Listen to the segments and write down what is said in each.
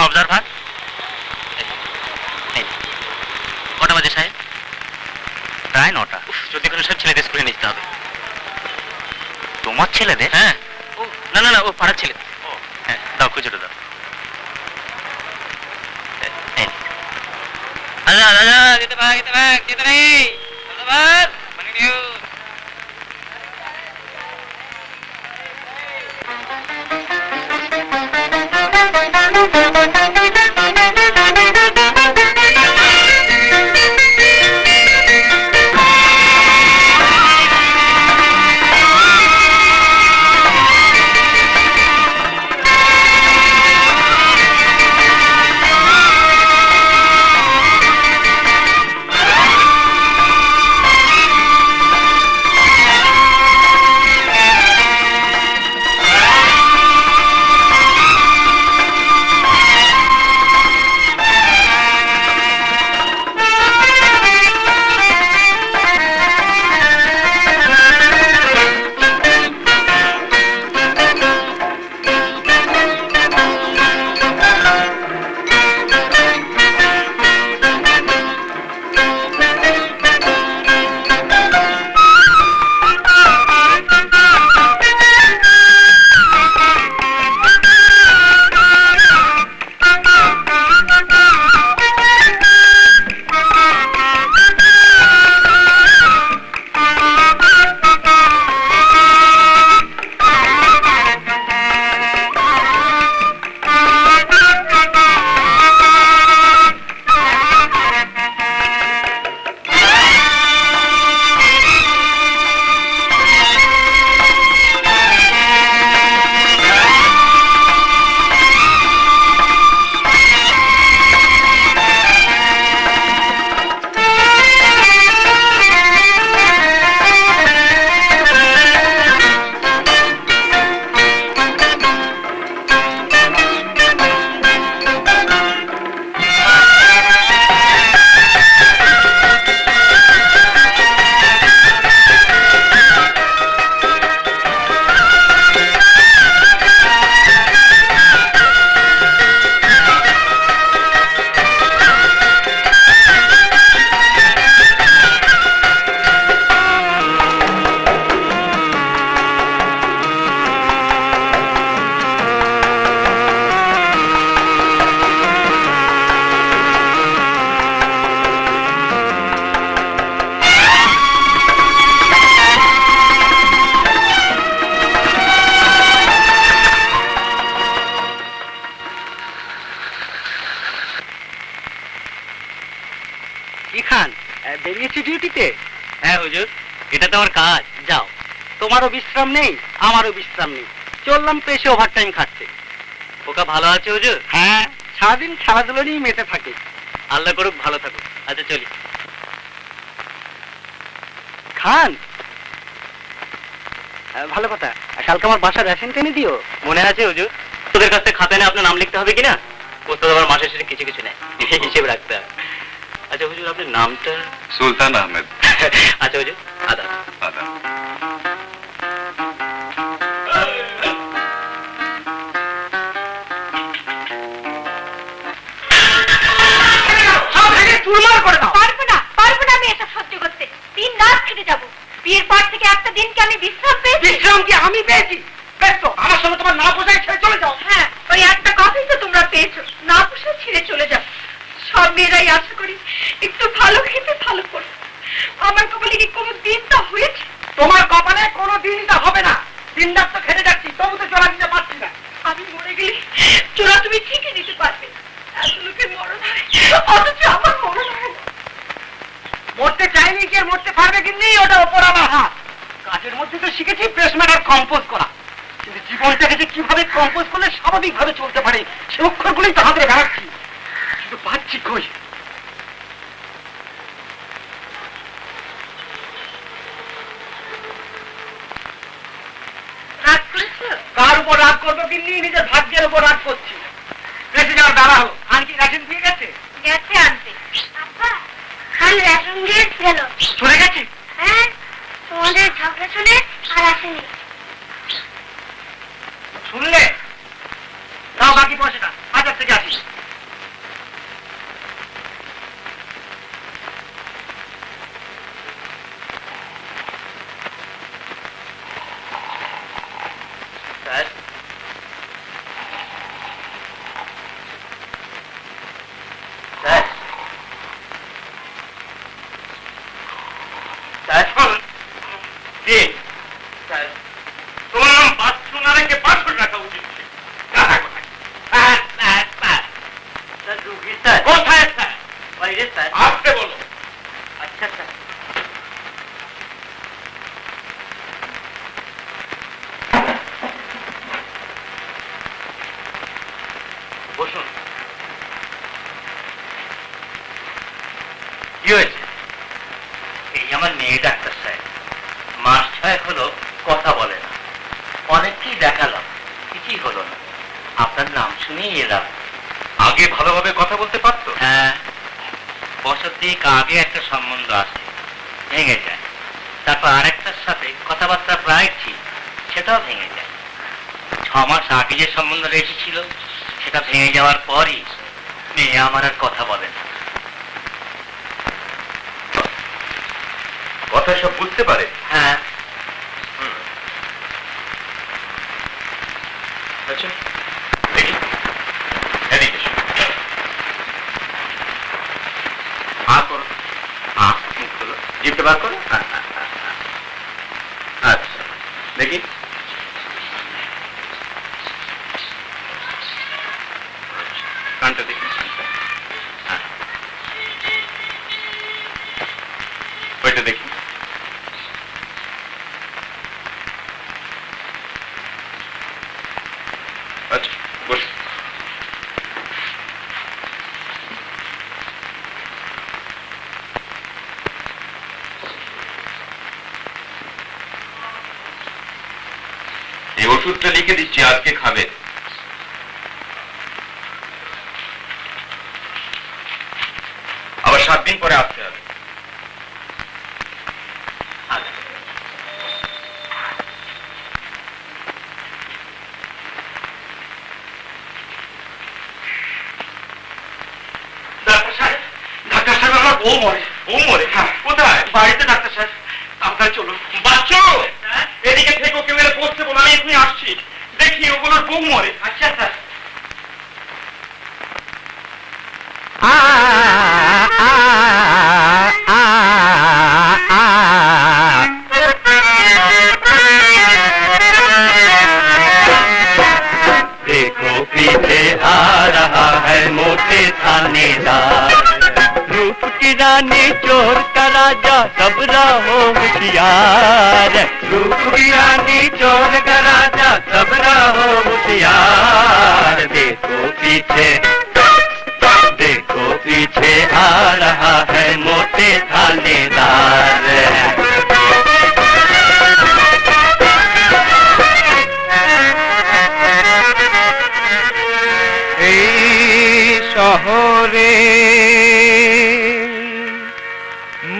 Observer. কটা বাজে সাহেব? প্রায় 9টা। যদি কোনো সব ছেলেদের স্কুলে নিতে হবে। তোমার ছেলেদের? হ্যাঁ। ও না না না, ও পাড়ার ছেলে। ও হ্যাঁ, দাও খুচরো দাও। আচ্ছা দাদা, যেতে ভাগ যেতে নেই। ধন্যবাদ। মানে নিউ বেরিয়েছি ডিউটিতে? হ্যাঁ হুজুর, এটা তো আমার কাজ। যাও। তোমারও বিশ্রাম নেই, আমারও বিশ্রাম নেই। চললাম তো এসে ওভারটাইম খাটতে। ওকা ভালো আছে হুজুর? হ্যাঁ, সারাদিন খেলাধুলো নিয়ে মেতে থাকে। আল্লাহ করুক ভালো থাকুক। আচ্ছা চলি। খান, ভালো কথা, কালকে আমার বাসার রেশন টেনে দিও। মনে আছে হুজুর? তোদের কাছ থেকে খাতায় আপনার নাম লিখতে হবে কিনা? ওস্তাদ আবার মাসের শেষে কিছু কিছু নেয়, হিসেব রাখতে হবে। আচ্ছা হুজুর, আপনার নামটা? সুলতান আহমেদ। আচ্ছা হুজুর, আদাব। আদাব। পারবো না আমি এটা সহ্য করতে। দিন রাত খেটে যাবো। বিয়ের পর থেকে একটা দিনকে আমি বিশ্রাম পেয়েছি। বিশ্রাম কি আমি পেয়েছি? বেশ তো, আমার সঙ্গে তোমার না পোষায় ছেড়ে চলে যাও। হ্যাঁ, ওই একটা কফি তো তোমরা পেয়েছো, না পোষায় ছিঁড়ে চলে যাও। সব মেয়েরাই আশা করি একটু ভালো খেতে ভালো করে। আমার কপালে কি কোনো দিন তা হয়েছে? তোমার কপালে কোনো দিনই তা হবে না। দিন রাত তো খেটে যাচ্ছি, তবু তো চলা দিতে পারছি না। আমি মরে গেলে চোরা তুমি ঠিকই দিতে পারবে। এত লোকের মরণ হয়, অথচ আমার মরণ হয় না। মরতে চাইনি কি আর মরতে পারবে কিন্তু ওটা ওপর আমার হাত। কাজের মধ্যে তো শিখেছি পেসমেকার কম্পোজ করা, কিন্তু জীবনটাকে যে কিভাবে কম্পোজ করলে স্বাভাবিক ভাবে চলতে পারে সে অক্ষরগুলোই তো হাতে বেড়াচ্ছি, কিন্তু পাচ্ছি কই। রাগ করেছো? কার উপর রাগ করবো কিন্তু নিজের ভাগ্যের উপর রাগ করছি। বেশি যাওয়ার দ্বারা হলো। আনকি রেশন দিয়ে গেছে? গেছে আনতে। আব্বা, খান রেশন দিয়ে গেল। চলে গেছে? হ্যাঁ, তোমাদের ঝগড়া শুনে আর আসেনি। শুনলে? নাও বাকি পয়সাটা, বাজার থেকে আসিস। বসুন। কি হয়েছে? এই আমার মেয়ে ডাক্তার সাহেব, মাস 6 হলো কথা বলে না। অনেককেই দেখালাম, কিছুই হলো না। আপনার নাম শুনেই এলাম। আগে ভালোভাবে কথা বলতে পারতো? হ্যাঁ, বছর 2 আগে একটা সম্বন্ধ আছে, ভেঙে যায়। তারপর আরেকটার সাথে কথাবার্তা প্রায় ঠিক, সেটাও ভেঙে যায়। 6 মাস আগে যে সম্বন্ধটা এসেছিল, সেটা ভেঙে যাওয়ার পরই মেয়ে আমার আর কথা বলে না। কথা সব বুঝতে পারে? হ্যাঁ। আচ্ছা, দেখি এদিকে করো, মুখ খোলো, জিভটা বার করো। আচ্ছা, দেখি। কানটা দেখি। ওইটা দেখি। আচ্ছা, বস। এই ওষুধটা লিখে দিচ্ছি, আজকে খাবে। আবার 7 দিন পরে আসতে হবে। ডাক্তার সাহেব, আমার বউ মরে। বউ মরে? হ্যাঁ। কোথায়? বাড়িতে ডাক্তার সাহেব, আপনার চলুন। বাচ্চু, এদিকে থেকে ওকে মেরে বসতে বলো, আমি এখনই আসছি। দেখি ওগুলোর বউ মরে। আচ্ছা স্যার। देखो पीछे आ रहा है मोटे थानेदार, रूप की रानी चोर का राजा सब रहो होशियार, रूप की रानी चोर का राजा सब रहो होशियार। देखो पीछे आ रहा है मोटे थानेदार। শহরে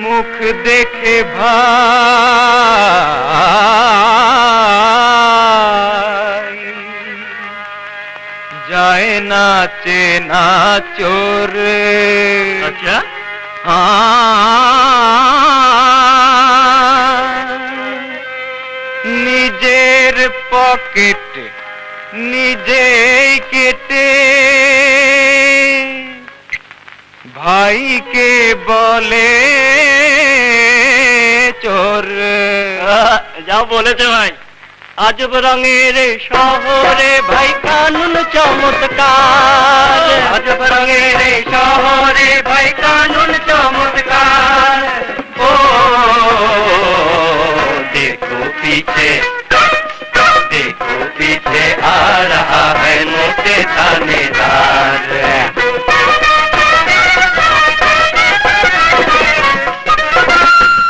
মুখ দেখে ভাই যায় না চেনা চোর। আচ্ছা, নিজের পকেট নিজেই কেটে ভাইকে বলে চোর। যা বলেছে ভাই, আজব রঙের শহরে ভাই কানুন চমৎকার, আজব রঙের শহরে ভাই কানুন চমৎকার। ও দেখো पीछे आ रहा है मोटे थानेदार।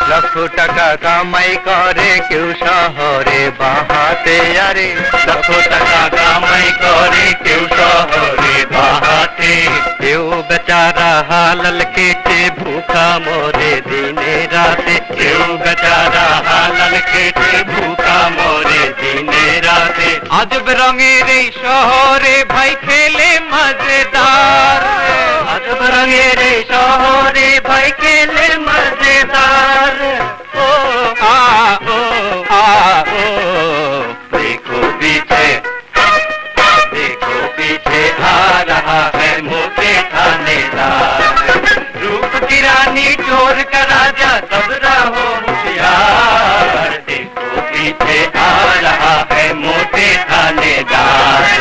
লাখো টাকা কামাই করে কেউ শহরে বাহাতে, আরে লাখো টাকা কামাই করে কেউ শহরে বাহাতে, কেউ বেচারা হালাল কেটে ভুখা মরে দিনে রাতে, কেউ বেচারা হালাল কেটে ভুখা মরে দিনে রাতে। আজব রঙের এই শহরে ভাই খেলে মজেদার, আজব রঙের এই শহরে ভাই খেলে মজেদার। ओ आ ओ आ ओ देखो पीछे आ रहा है मोटे थानेदार, रूप की रानी चोर का राजा सब रहो होशियार। देखो पीछे आ रहा है मोटे थानेदार।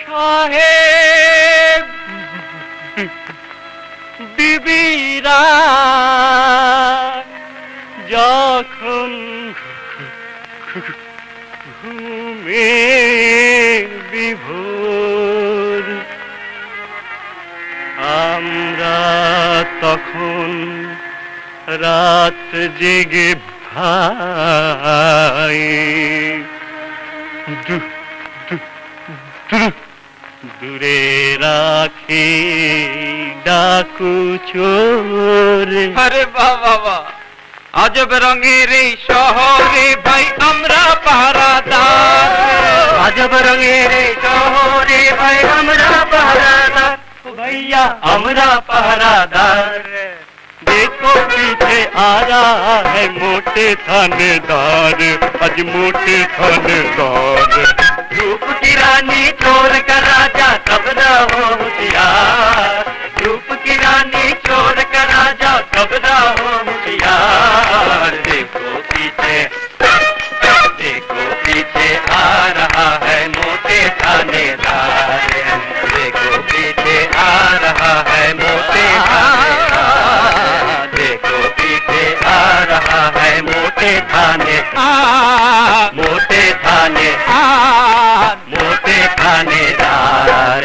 সাহেব বিরাট যখন ঘুমের বিভোর আমরা তখন রাত জেগে ভাই দূরে রাখি ডাকু চোরে। আরে বাবা, আজব রঙের এই শহরে ভাই আমরা পাহারাদার। আজব রঙের এই শহরে ভাই আমরা পাহারাদার। ও ভাইয়া আমরা পাহারাদার। देखो पीछे आ रहा है मोटे थानेदार, आज मोटे थानेदार। रूप की रानी चोर का राजा कब न हो होशियार, रूप की रानी चोर का राजा कब न हो होशियार। देखो पीछे आ रहा है मोटे थानेदार, देखो पीछे आ रहा है मोटे थानेदार, देखो पीछे आ रहा है मोटे थाने मोटे थाने मोटे थानेदार।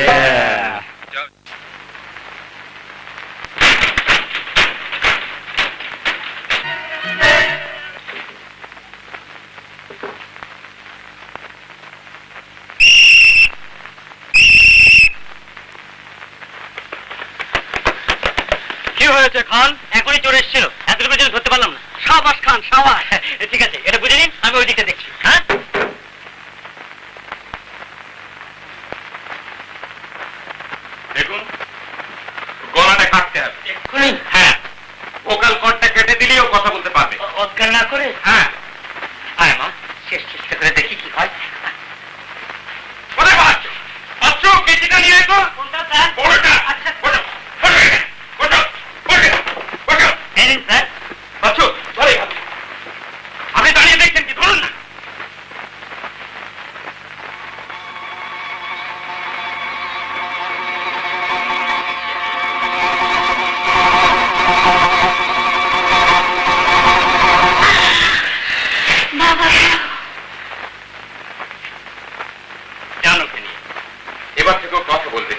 কি হয়েছে খান? এখনই চলে এসেছিল, এতটুকু পর্যন্ত ধরতে পারলাম না। সাবাস খান, সাবাস। ঠিক আছে, এটা বুঝে নিন, আমি ওই দিকটা দেখছি। হ্যাঁ, দেখুন, গলাটা কাটতে হবে এক্ষুনি হ্যাঁ, ওকাল কর্ডটা কেটে দিলেও কথা বলতে পারবে। অজ্ঞান না করে। হ্যাঁ, আয় মা, শেষ চেষ্টা করে দেখি কি হয়। কোথায় পাচ্ছ? পাচ্ছ কেজিটা নিয়ে এসো। কোনটা স্যার? বড়টা। আচ্ছা, ওঠো, ওঠো এখানে, ওঠো, ওঠো, ওঠো। এই নিন স্যার। পাচ্ছ? ধরে গেল। আপনি দাঁড়িয়ে দেখছেন কি? ধরুন না। জানো কে নিয়ে? এবার থেকেও কথা বলবে।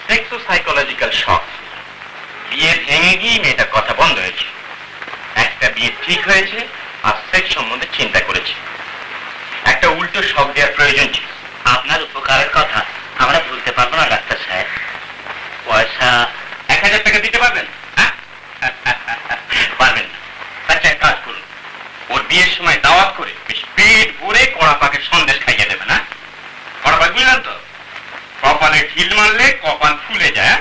সেক্সোসাইকোলজিক্যাল শক। বিয়ে ভেঙে গিয়ে মেয়েটার কথা বন্ধ হয়েছে। একটা বিয়ে ঠিক হয়েছে আর সেক্স সম্বন্ধে চিন্তা করেছে। একটা উল্টো শক দেওয়ার প্রয়োজন ছিল। আপনার উপকারের কথা আমরা ভুলতে পারবো না ডাক্তার সাহেব। পয়সা 1000 টাকা দিতে পারবেন? হ্যাঁ, পারবেন না। আচ্ছা, এক কাজ করুন, ওর বিয়ের সময় দাওয়াত করে বেশ পেট ভরে কড়া পাকের সন্দেশ খাইয়ে দেবেন। হ্যাঁ, কড়া পাক বুঝলেন তো? কপালে ঢিল মারলে কপাল ফুলে যায়।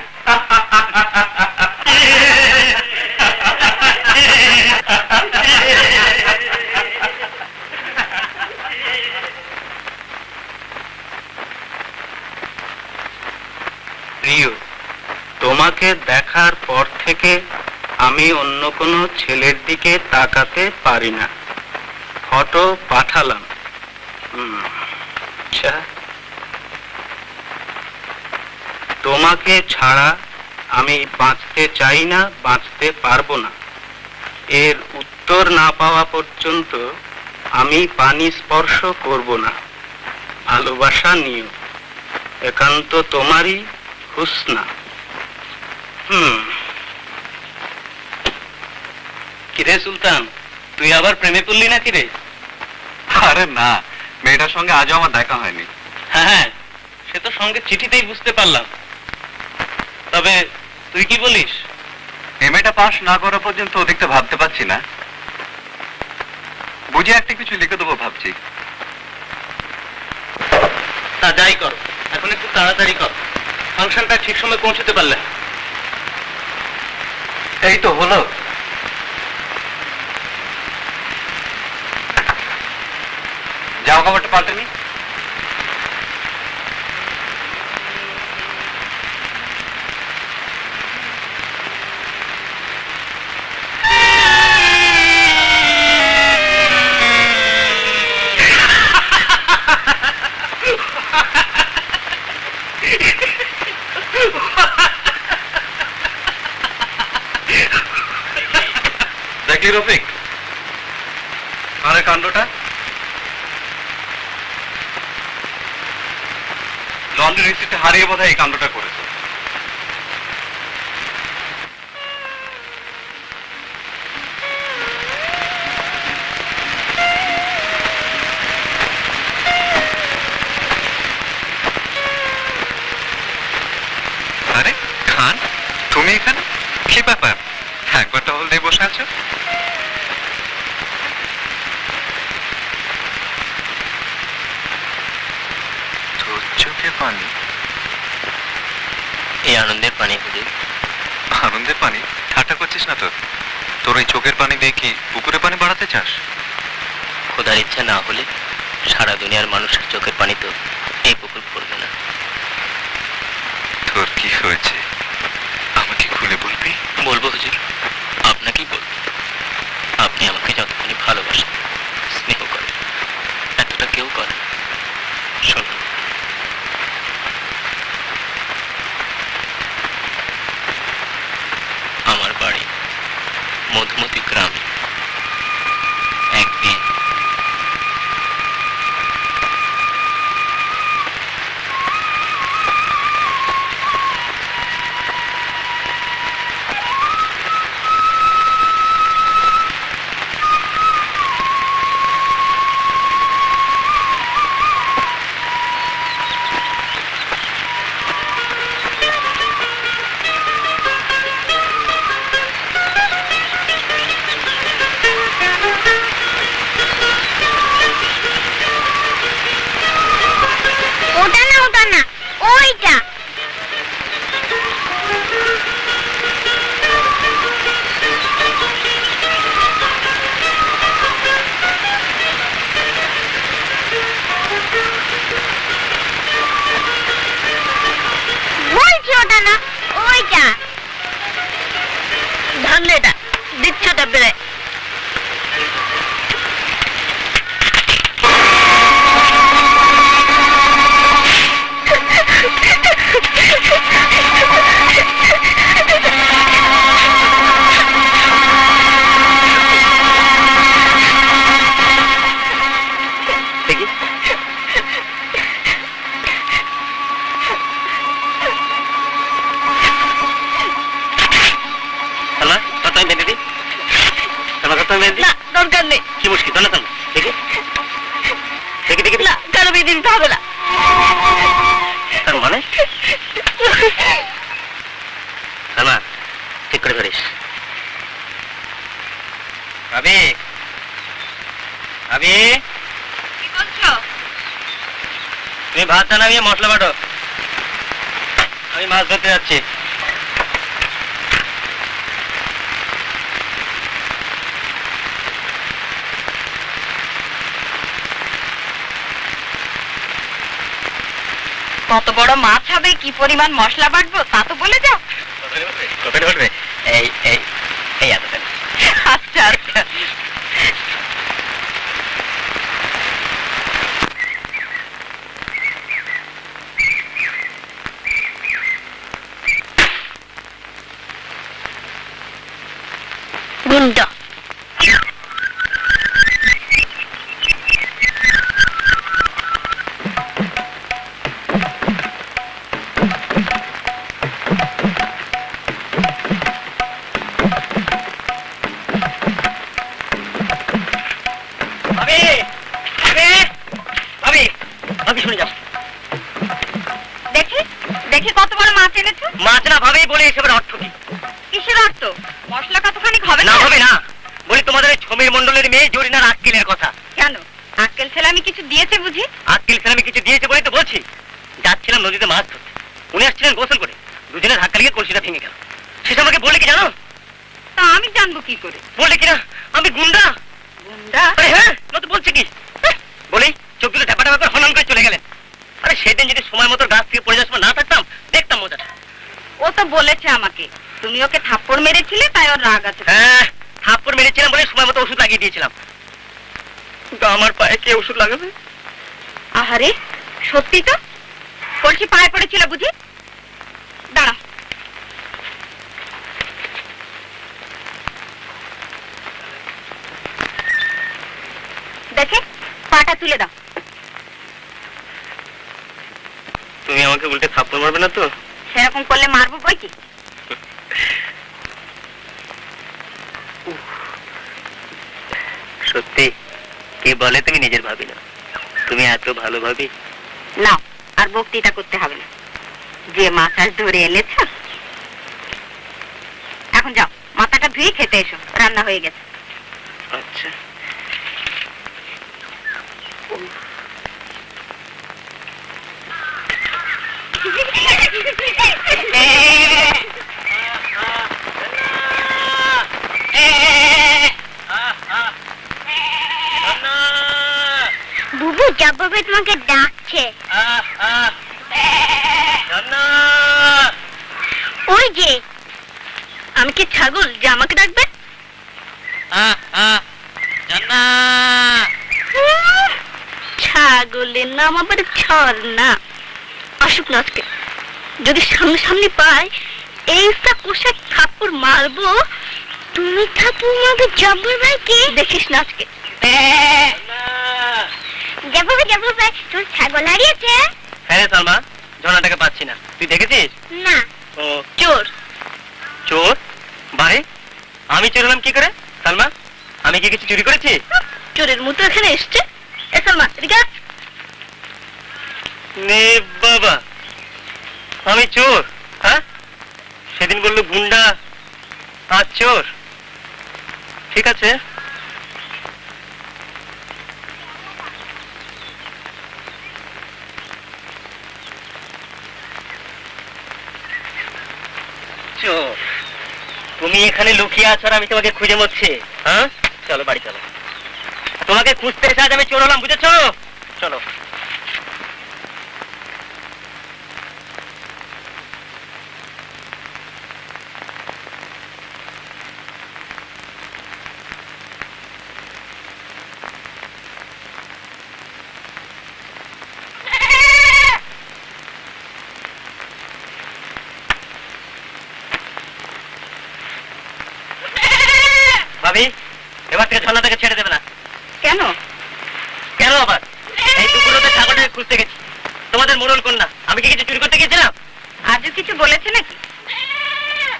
প্রিয়, তোমাকে দেখার পর থেকে আমি অন্য কোনো ছেলের দিকে তাকাতে পারি না। ফটো পাঠালাম। আচ্ছা, তোমাকে ছাড়া আমি বাঁচতে চাই না, বাঁচতে পারবো না। এর উত্তর না পাওয়া পর্যন্ত আমি পানি স্পর্শ করব না। ভালোবাসা নিও। একান্ত তোমারই, হুসনা। কিরে সুলতান, তুই আবার প্রেমে পড়লি না কিরে? আরে না, মেয়েটার সঙ্গে আজও আমার দেখা হয়নি। হ্যাঁ, সে তো সঙ্গে চিঠিতেই বুঝতে পারলাম। তবে তুই কি বলিস? এমএটা পাস না করা পর্যন্ত ওদিকটা ভাবতে পারছি না। বুঝে একটা কিছু লিখে দেবো ভাবছি। তা যাই কর, এখন একটু তাড়াতাড়ি কর। ফাংশনটা ঠিক সময় পৌঁছতে পারলে। এই তো হলো। জামা কাপড়টা পাল্টেনি। আরে কাণ্ডটা লন্ডন রিসিটে হারিয়ে বোধহয় এই কাণ্ডটা করেছে। আরে খান, তুমি এখানে? কি ব্যাপার, একবার টহল দিয়ে বসে আছো? তোর চোখে পানি? এই আনন্দের পানি হুজুর। আনন্দের পানি? ঠাট্টা করছিস না তো? তোর এই চোখের পানি দিয়ে কি পুকুরে পানি বাড়াতে চাস? খোদার ইচ্ছা না হলে সারা দুনিয়ার মানুষের চোখের পানি তো এই পুকুর পড়বে না। তোর কি হয়েছে আমাকে খুলে বলবি? বলবো হুজুর, আপনাকেই বলবো। আপনি আমাকে যতখানি ভালোবাসেন, স্নেহ করেন, এতটা কেউ করে। শুনুন, আমার বাড়ি মধুমতি গ্রামে। এক মেয়ে, ওটা না, ওইটা। বলছি ওটা না, ওইটা। ধরলে এটা দিচ্ছ বেড়ে। দেখি সালমা, তোর তো আমি বেঁধে দিই। সালমা, তোর তো আমি বেঁধে দিই। না, দরকার নেই। কি মুশকিল, তোর না সালমা? দেখি দেখি দেখি না, কেন বেঁধে দিতে হবে না? তার মানে সালমা, ঠিক করে ধরিস। ভাবি, ভাবি, কি বলছো? তুমি ভাতটা নামিয়ে মশলা বাটো, আমি মাছ ধরতে যাচ্ছি। কত বড় মাছ হবে, কি পরিমাণ মশলা বাটবো তা তো বলে যাও। কতটা উঠবে? এই এই এই এতটা। আচ্ছা আচ্ছা। গুন্ডা। ভাবি, ভাবি, ভাবি, ভাবি শুনে যাও। দেখি দেখি কত বড় মাছ এনেছো। মাছ না ভাবি, বলে এসবের অর্থ কি? কিসের অর্থ? মশলা কতখানি হবে না হবে না, বলি তোমাদের এই সমীর মণ্ডলের মেয়ে জরিনার আক্কেলের কথা। কেন? আক্কেল ছেলে আমি কিছু দিয়েছে বুঝি? আক্কেল ছেলে আমি কিছু দিয়েছে বলেই তো বলছি। যাচ্ছিলাম নদীতে মাছ ধরতে, উনি আসছিলেন গোসল করে, দুজনের ধাক্কা লেগে কলসিটা ভেঙে গেল। সেটা আমাকে বলে কি জানো? তা আমি জানবো কি করে? বলে কিনা আমি গুন্ডা। গুন্ডা? আরে হ্যাঁ, নয়তো বলছে কি? বলি চোখ দুটো ঢাপা ঢাপা করে হনন করে চলে গেলেন। আরে সেদিন যদি সময় মতো গাছ থেকে পড়ে যাওয়ার সময় না থাকতাম, দেখতাম মজাটা। ও তো বলেছে আমাকে তুমি ওকে থাপ্পড় মেরেছিলে, তাই ওর রাগ আছে। হ্যাঁ, থাপ্পড় মেরেছিলাম বলে সময় মতো ওষুধ লাগিয়ে দিয়েছিলাম। কিন্তু আমার পায়ে কে ওষুধ লাগাবে? আহারে, সত্যি তো? কলসি পায়ে পড়েছিল বুঝি? দাঁড়া। বলেছে পাটা তুলে দাও। তুমি আমাকে উল্টে থাপ্পড় মারবে না তো? সেরকম করলে মারবো বই কি। সত্যি কে বলে তুমি নিজের ভাবি না? তুমি এত ভালো ভাবি। নাও, আর বক্তৃতা করতে হবে না। যে মাছ ধরে এনেছ, এখন যাও মাথাটা ধুয়ে খেতে এসো, রান্না হয়ে গেছে। আচ্ছা। বুবু, জব্বর তোমাকে ডাকছে। ওই যে, আমি কি ছাগল যে আমাকে ডাকবে? ছাগলের নাম আবার ছর না। আসুক না আজকে, যদি সামনে সামনে পাই এইটা কোষে থাপ্পড় মারবো। তুমি থাপ্পড় মারবে জব্বর ভাইকে? দেখিস না আজকে। জব্বর ভাই, তোর ছাগল হারিয়েছে? হ্যাঁ রে সালমা, ঝর্ণাটাকে পাচ্ছি না। তুই দেখেছিস? না। ও চোর। চোর? বারে, আমি চোর হলাম কি করে? সালমা, আমি কি কিছু চুরি করেছি? চোরের মতো এখানে এসছে। এ সালমা, এদিকে আয়। নে বাবা, আমি চোর? হ্যাঁ, সেদিন বললো গুন্ডা, আজ চোর। ঠিক আছে, চোর তুমি এখানে লুকিয়ে আছো আর আমি তোমাকে খুঁজে মরছি। হ্যাঁ, চলো বাড়ি চলো। তোমাকে খুঁজতে এসে আজ আমি চোর হলাম, বুঝেছো? চলো। ভাবি, এবার থেকে ঝর্ণাটাকে ছেড়ে দেবে না। কেন? কেন আবার? এই দুপুরতে ছাগলটাকে খুঁজতে গেছি। তোমাদের মোড়ল কন্যা, আমি কি কিছু চুরি করতে গেছিলাম? আজও কিছু বলেছে নাকি?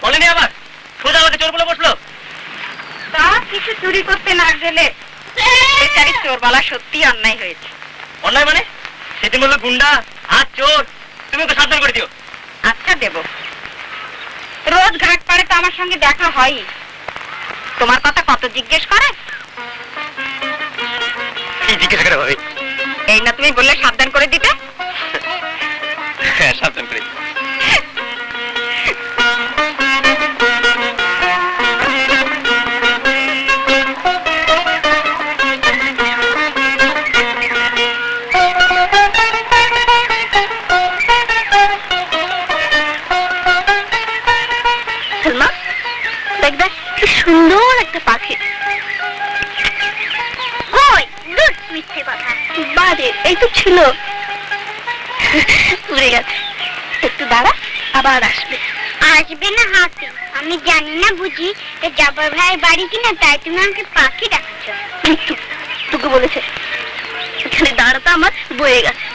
বলেনি আবার, সোজা আমাকে চোর বলে বসলো। তা কিছু চুরি করতে না গেলে বেচারি চোর বলা সত্যি অন্যায় হয়েছে। অন্যায় মানে? সেদিন বললো গুন্ডা, আজ চোর। তুমি ওকে সাবধান করে দিও। আচ্ছা দেব। রোজ ঘাট পাড়ে তো আমার সঙ্গে দেখা হয়। তোমার কথা কত জিজ্ঞেস করে? কি জিজ্ঞেস করে ভাবি? এই না তুমি বললে সাবধান করে দিতে। হ্যাঁ, সাবধান করে দিও। সালমা, দেখ দেখ কি সুন্দর একটা পাখি। কই দূর মিথ্যে কথা। বারে এই তো ছিল, উড়ে গেছে। একটু দাঁড়া, আবার আসবে। আসবে না হাতি? আমি জানি না বুঝি জব্বর ভাইয়ের বাড়ি কিনা, তাই তুমি আমাকে পাখি ডাকছো? তোকে বলেছে এখানে দাঁড়াতে আমার বয়ে গেছে।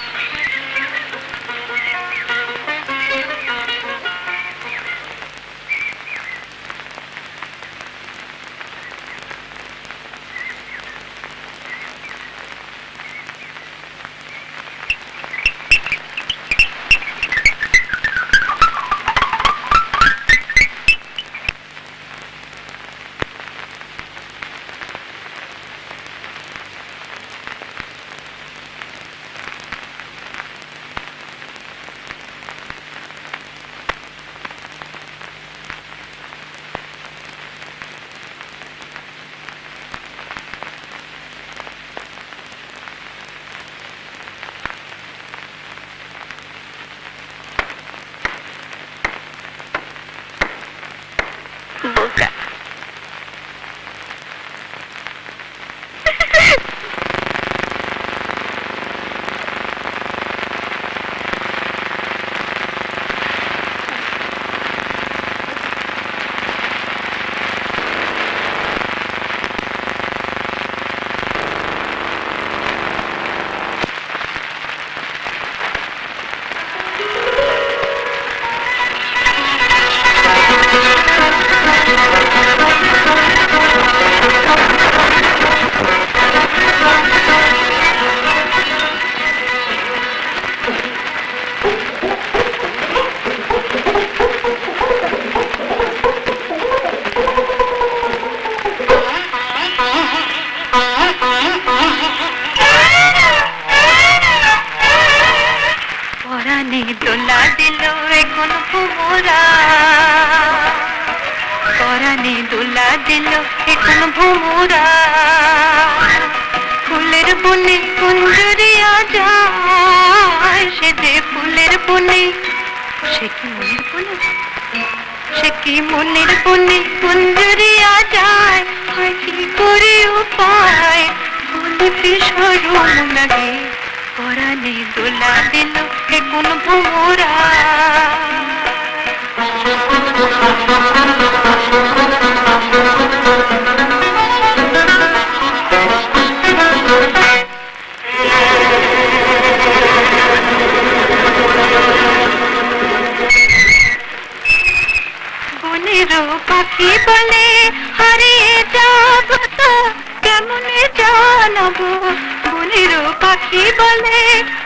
দিল এখন ভোমরা, পরাণে দোলা দিল এখন ভোমরা, ফুলের বনে কুঞ্জরিয়া যায়, সে যে ফুলের বনে, সে কি মনের বনে, সে কি মনের বনে কুঞ্জরিয়া যায়, হয় কি করে উপায় বলিতে সরম লাগে, পরাণে দোলা দিল এখন ভোমরা। বনেরও পাখি বলে হারিয়ে যাব তো কেমনে জানাবো, বনেরও পাখি বলে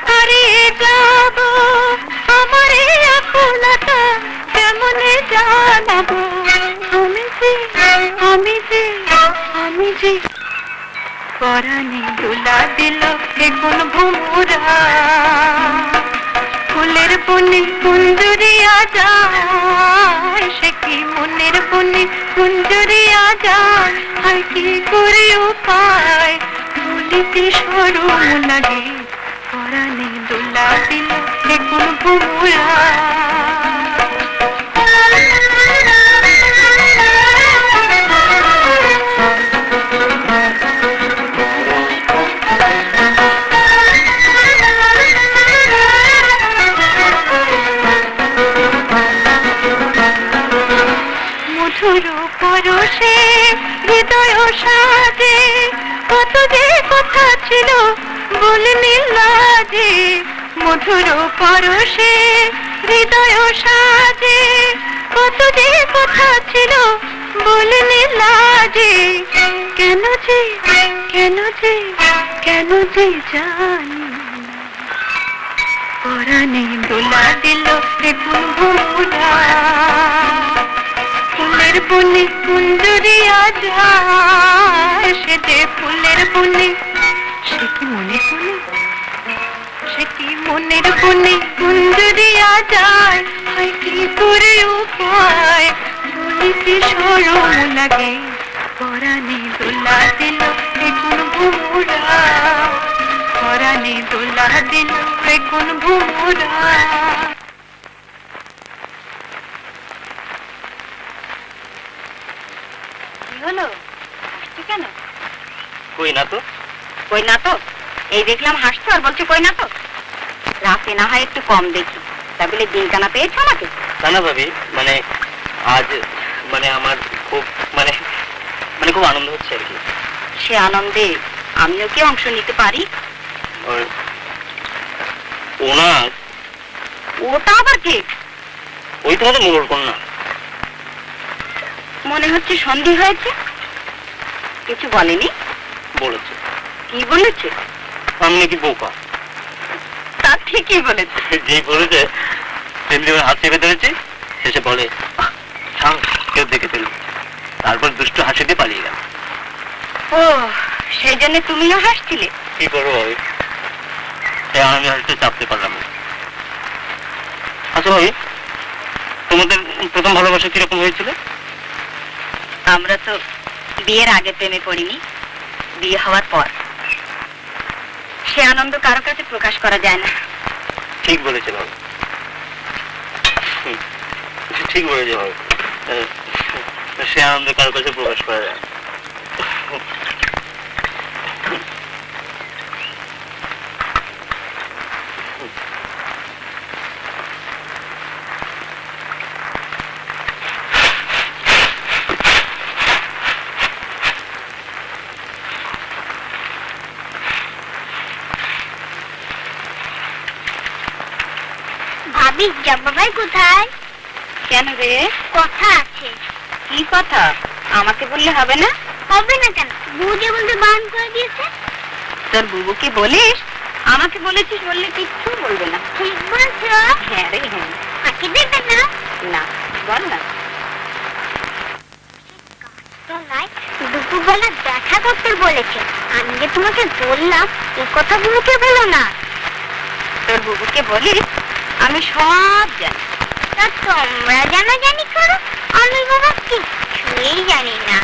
হারিয়ে যাব, আমার এই আকুলতা কেমনে জানাবো, আমি যে পরাণে দোলা দিল এখন ভোমরা, ফুলের বনে কুঞ্জরিয়া যায়, সে কি মনের বনে কুঞ্জরিয়া যায়, আর কি করে উপায় বলিতে সরম লাগে, পরাণে দোলা দিল এখন ভোমরা। মধুর পরশে হৃদয় সাজে, কত যে কথা ছিল বলিনি লাজে, মধুর পরশে হৃদয় সাজে, কত যে কথা ছিল বলিনি লাজে, কেন যে জানি পরাণে দোলা দিল এখন ভোমরা, ফুলের বনে কুঞ্জরিয়া যায়, সে যে ফুলের বনে, সে কি মনের বনে, সে কি মনের বনে কুঞ্জরিয়া যায়, হয় কি করে উপায় বলিতে সরম লাগে, পরাণে দোলা দিল এখন ভোমরা, পরাণে দোলা দিল এখন ভোমরা। হলো হাসছো কেন? কই না তো। কই না তো? এই দেখলাম হাসছো আর বলছো কই না তো। রাতে না হয় একটু কম দেখি, তা বলে দিন কানা পেয়েছো আমাকে? তা না ভাবি, মানে আজ মানে আমার খুব মানে মানে খুব আনন্দ হচ্ছে আর কি। সে আনন্দে আমিও কি অংশ নিতে পারি? ওনা ওটা আবার কে? ওই তোমাদের মোড়ল কন্যা। মনে হচ্ছে সন্ধি হয়েছে। কিছু বলেনি? বলেছে। কি বলেছে? আমি নাকি বোকা। তা ঠিকই বলেছে। যেই বলেছে তেমনি ওর হাত চেপে ধরেছি, শেষে বলে কেউ দেখে ফেলবে, তারপর দুষ্ট হাসি দিয়ে পালিয়ে গেল। ও সেই জন্য তুমিও হাসছিলে? কি করবো ভাবি, আমি হাসতে চাপতে পারলাম না। আচ্ছা ভাবি, তোমাদের প্রথম ভালোবাসা কিরকম হয়েছিল? আমরা তো বিয়ের আগে প্রেমে পড়িনি, বিয়ে হওয়ার পর। সে আনন্দ কারো কাছে প্রকাশ করা যায় না। ঠিক বলেছে বাবু, ঠিক বলেছে বাবু, সে আনন্দ কারো কাছে প্রকাশ করা যায় না। ভাবি জব্বা ভাই কোথায়? কেন রে? কথা আছে। কি কথা? আমাকে বললে হবে না? হবে না কেন? বুঝে বলতে বারণ করে দিয়েছে। তোর বুবুকে বলিস? আমাকে বলেছিস বললে কিচ্ছু বলবে না। ঠিক বলছো। হ্যাঁ রে হ্যাঁ। ফাঁকি দেবে না? না, বল না। দুপুরবেলা দেখা করতে বলেছে। আমি যে তোমাকে বললাম এই কথাগুলোকে বলো না। তোর বুবুকে বলিস আমি সব জানি। তা তোমরা জানি করো, আমি বাবা কিছুই জানি না।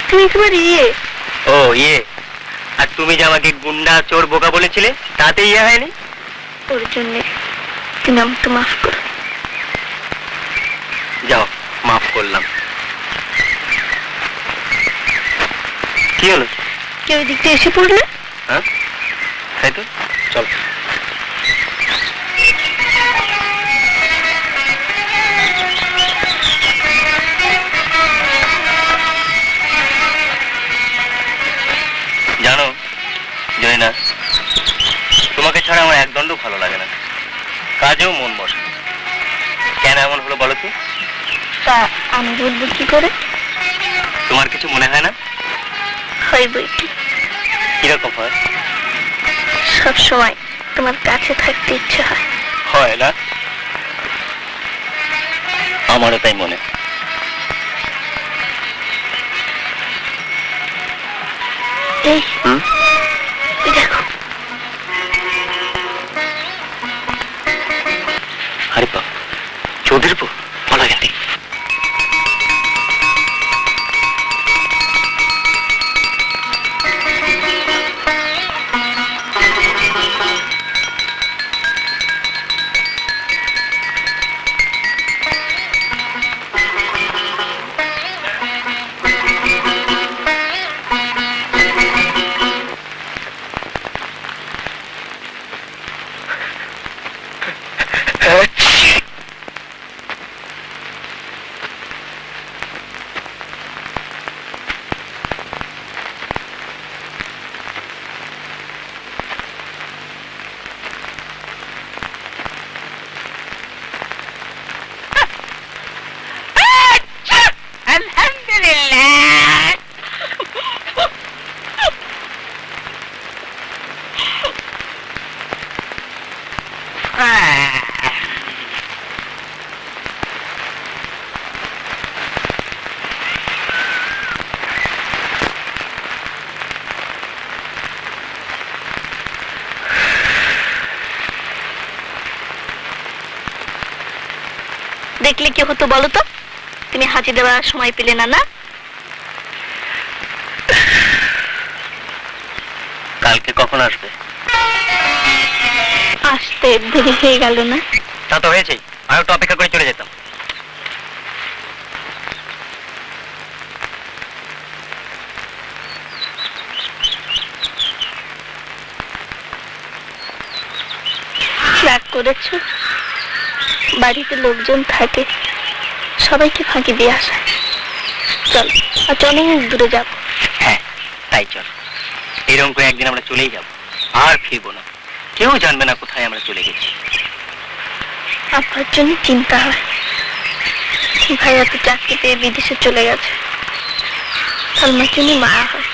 তুমি একেবারে ও ইয়ে, আর তুমি যে আমাকে গুন্ডা চোর বোকা বলেছিলে তাতে ইয়ে হয়নি? ওর জন্য তুমি আমাকে মাফ করো। যাও, মাফ করলাম। কি হলো? কেউ দিক দিয়ে এসে পড়লে? হ্যাঁ, তাই তো, চল। জানো জয়না, তোমাকে ছাড়া আমার এক দণ্ড ভালো লাগে না, কাজেও মন বসে। কেন এমন হলো বলো তো? তা আমি বলবো কি করে? তোমার কিছু মনে হয় না? হয় বই কি, কিরকম হয়? সব সময় তোমার কাছে থাকতে ইচ্ছে হয়। হয় না? আমারও তাই মনে। এই দেখো, আরে বাপ, চৌধুরী পো, পালা গেলি। দেখলে কি হতো বলো তো? তুমি হাজি দেওয়ার সময় পেলে না? না, কালকে কখন আসবে? আসতে দেরি হয়ে গেল না? তা তো হয়েছেই, আমি একটু অপেক্ষা করে চলে যেতাম। রাগ করেছ? বাড়িতে লোকজন থাকে, সবাইকে ফাঁকি দিয়ে আসা। চল, আজ অনেক দূরে যাব। হ্যাঁ, তাই চল। এরকম করে একদিন আমরা চলেই যাব, আর ফিরবো না। কেউ জানবে না কোথায় আমরা চলে গেছি। আপনার জন্য চিন্তা হয়। ভাইয়া তো চাকরি পেয়ে বিদেশে চলে গেছে, সালমার জন্য মায়া হয়।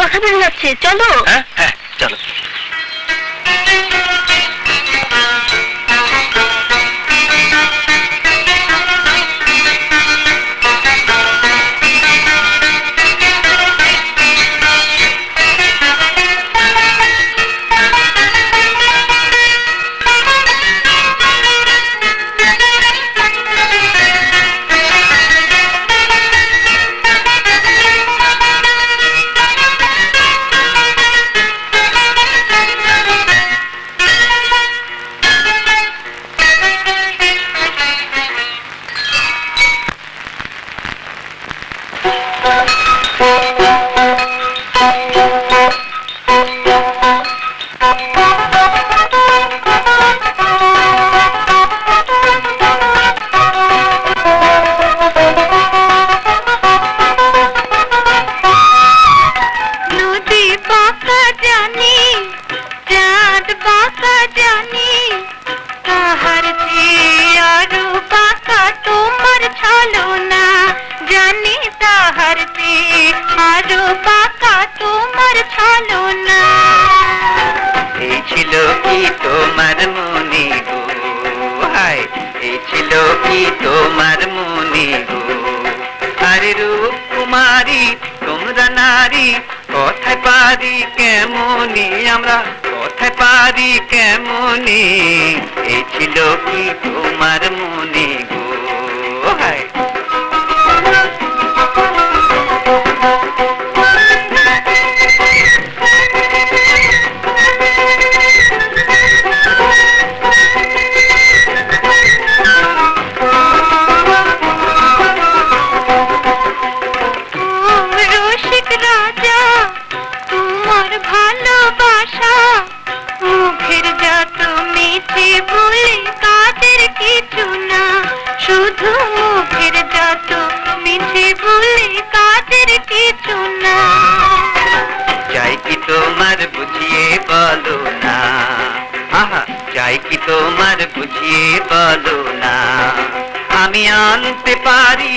কথা বেরিয়ে যাচ্ছে, চলো। হ্যাঁ হ্যাঁ চলো। নদী বাঁকা জানি, চাঁদ বাঁকা জানি, তাহার চেয়ে আরো বাঁকা তোমার ছলনা জানি, তাহার চেয়ে আরো বাঁকা তোমার ছলনা। এই ছিল কি তোমার মনে গো, হায় এই ছিল কি তোমার মনে গো, আরে রূপ কুমারী তোমরা নারী, কথায় পারি কেমনি আমরা, কথায় পারি কেমনি, এই ছিল কি তোমার মনে গো, হায়। রসিক রাজা তোমার ভালোবাসা, মুখের যত মিছে বলে কাজের কিছু না, শুধু মুখের যত মিছে বলে কাজের কিছু না। চাই কি তোমার বুঝিয়ে বলো না, আহা চাই কি তোমার বুঝিয়ে বলো না, আমি আনতে পারি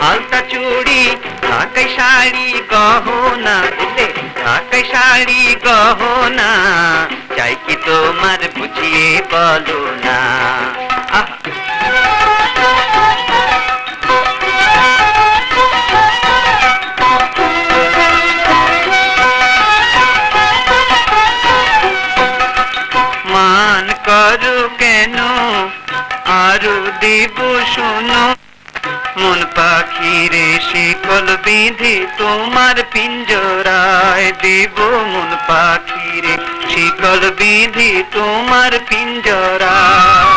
আলতা চুড়ি, ঢাকাই শাড়ি গহনা, বুঝলে ঢাকাই শাড়ি গহনা, চাই কি তোমার বুঝিয়ে বলো না, আহা। মান করো কেন আরো দেব শোনো, মন পাখিরে শিকল বেঁধে তোমার পিঞ্জরায় দেব, মন পাখিরে শিকল বেঁধে তোমার পিঞ্জরায়।